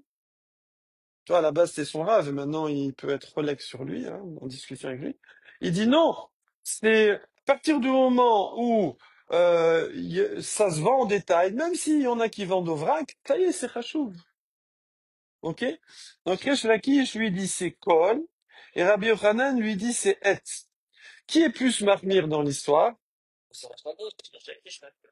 Toi, à la base, c'était son rave, et maintenant, il peut être relax sur lui, hein, en discussion avec lui. Il dit non. C'est à partir du moment où ça se vend en détail, même s'il y en a qui vendent au vrac, ça y est, c'est chachouv. Ok? Donc Resh Lakish lui dit c'est kol, et Rabbi Yochanan lui dit c'est et. Qui est plus marmire dans l'histoire?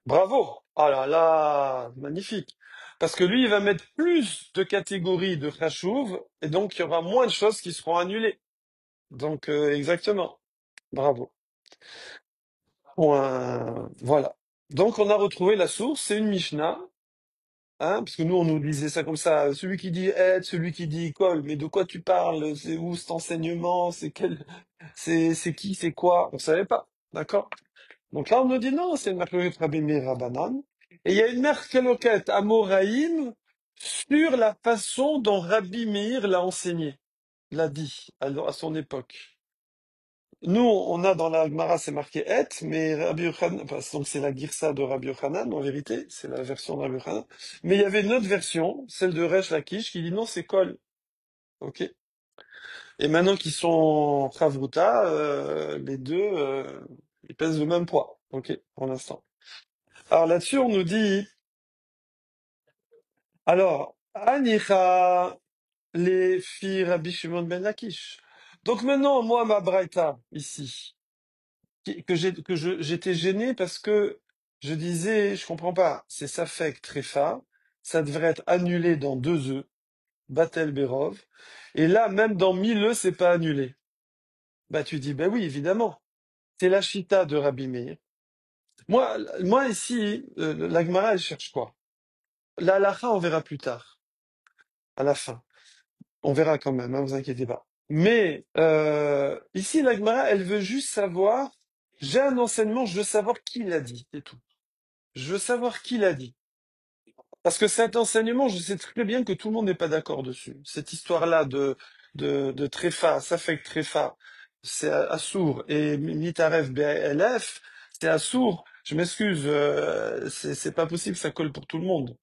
Bravo! Ah là là, magnifique. Parce que lui, il va mettre plus de catégories de chachouv, et donc il y aura moins de choses qui seront annulées. Donc exactement. Bravo. Voilà. Donc on a retrouvé la source, c'est une Mishnah, hein, parce que nous on nous disait ça comme ça, celui qui dit aide, celui qui dit colle, mais de quoi tu parles? C'est où cet enseignement? C'est qui? C'est quoi? On savait pas, d'accord? Donc là on nous dit non, c'est une marloquette Rabbi Meir Rabbanan, et il y a une marloquette Amoraïm sur la façon dont Rabbi Meir l'a enseigné, l'a dit à son époque. Nous, on a dans la Gemara, c'est marqué et, mais Rabbi Yochanan, enfin, donc c'est la girsa de Rabbi Yochanan, en vérité, c'est la version de Rabbi Yochanan. Mais il y avait une autre version, celle de Resh Lakish, qui dit non, c'est kol. Ok. Et maintenant qu'ils sont Chavruta, les deux, ils pèsent le même poids. Ok, pour l'instant. Alors là-dessus, on nous dit, alors, Anicha, les filles Rabbi Shimon ben Lakish. Donc maintenant, moi, ma braïta, ici. J'étais gêné parce que je disais, je comprends pas, c'est Safek Tréfa, ça devrait être annulé dans 2 œufs, Batel Berov, et là, même dans 1000 œufs, c'est pas annulé. Bah, tu dis, bah oui, évidemment, c'est la chita de Rabbi Meir. Moi ici, la Gemara, elle cherche quoi? La halakha, on verra plus tard, à la fin. On verra quand même, hein, vous inquiétez pas. Mais ici, la Gemara, elle veut juste savoir, j'ai un enseignement, je veux savoir qui l'a dit, c'est tout. Je veux savoir qui l'a dit. Parce que cet enseignement, je sais très bien que tout le monde n'est pas d'accord dessus. Cette histoire-là de Tréfa, Safek Tréfa, c'est Assour, et Mitaref BLF, c'est Assour. Je m'excuse, c'est pas possible, ça colle pour tout le monde.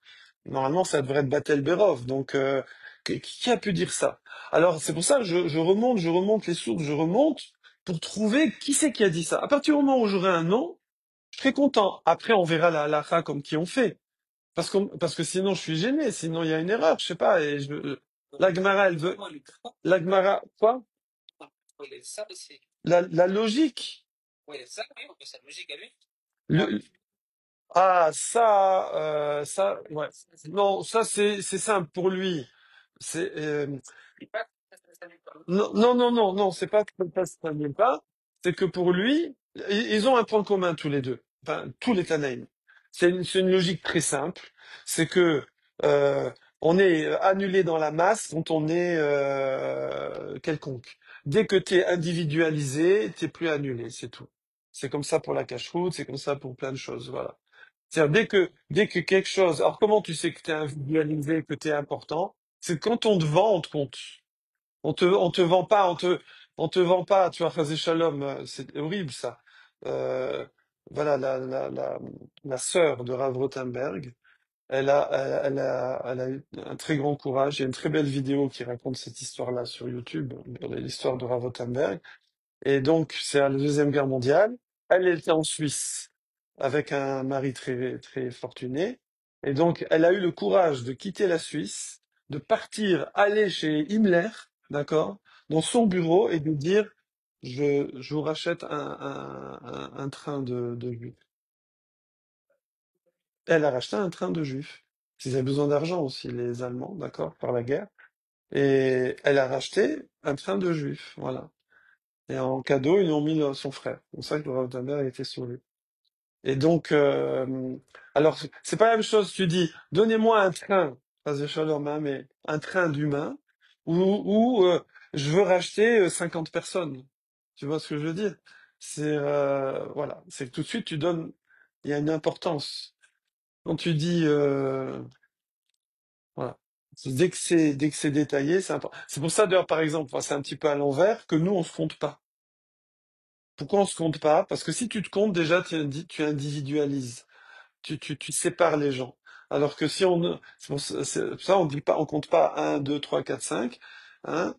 Normalement, ça devrait être Batel Berov. Donc, qui a pu dire ça? Alors, c'est pour ça que je remonte les sources, je remonte pour trouver qui c'est qui a dit ça. À partir du moment où j'aurai un nom, je serai content. Après, on verra la halakha comme qui ont fait. Parce que sinon, je suis gêné. Sinon, il y a une erreur. Je sais pas. La Gemara, elle veut. La Gemara, quoi? La logique. Le- ouais. Non, ça, c'est simple pour lui. C'est, non, non, non, non, non, c'est pas que ça se termine pas. C'est que pour lui, ils ont un point commun tous les deux. Enfin, tous les Tanaïm. C'est une logique très simple. C'est que euh, on est annulé dans la masse quand on est quelconque. Dès que tu es individualisé, t'es plus annulé, c'est tout. C'est comme ça pour la cache-route, c'est comme ça pour plein de choses, voilà. C'est-à-dire dès que quelque chose. Alors comment tu sais que tu es individualisé, que tu es important? C'est quand on te vend, on te compte. On te vend pas, on te vend pas, tu vois, Chazé Shalom, c'est horrible ça. Euh, voilà, la sœur de Rav Rothenberg, elle a eu un très grand courage. Il y a une très belle vidéo qui raconte cette histoire-là sur YouTube, l'histoire de Rav Rothenberg. Et donc, c'est à la Deuxième Guerre mondiale. Elle était en Suisse avec un mari très, très fortuné. Et donc, elle a eu le courage de quitter la Suisse, de partir, aller chez Himmler, d'accord, dans son bureau et de dire, je vous rachète un train de juifs. Elle a racheté un train de juifs. Ils avaient besoin d'argent aussi, les Allemands, d'accord, par la guerre. Et elle a racheté un train de juifs, voilà. Et en cadeau, ils lui ont mis son frère. C'est pour ça que le Rothenberg a été sauvé. Et donc, alors, c'est pas la même chose, tu dis, donnez-moi un train, Phase Shalom, hein, mais un train d'humain, ou je veux racheter 50 personnes. Tu vois ce que je veux dire? Voilà, c'est que tout de suite, tu donnes, il y a une importance. Quand tu dis, Dès que c'est détaillé, c'est important. C'est pour ça, d'ailleurs, par exemple, enfin, c'est un petit peu à l'envers, que nous, on se compte pas. Pourquoi on se compte pas? Parce que si tu te comptes, déjà, tu individualises. Tu sépares les gens. Alors que si on, c'est pour ça on dit pas, on compte pas un, 2, 3, 4, 5. Hein,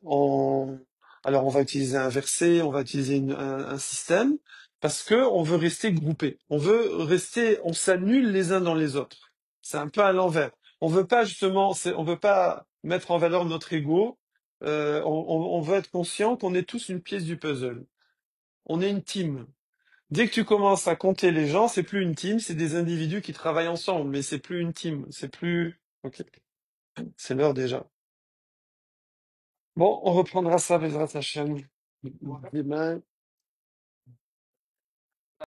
alors on va utiliser un verset, on va utiliser un système, parce que on veut rester groupé. On veut rester, on s'annule les uns dans les autres. C'est un peu à l'envers. On veut pas justement, on veut pas mettre en valeur notre ego. On veut être conscient qu'on est tous une pièce du puzzle. On est une team. Dès que tu commences à compter les gens, c'est plus une team, c'est des individus qui travaillent ensemble, mais c'est plus une team, c'est plus... Ok, c'est l'heure déjà. Bon, on reprendra ça, Bezrat Hashem, demain.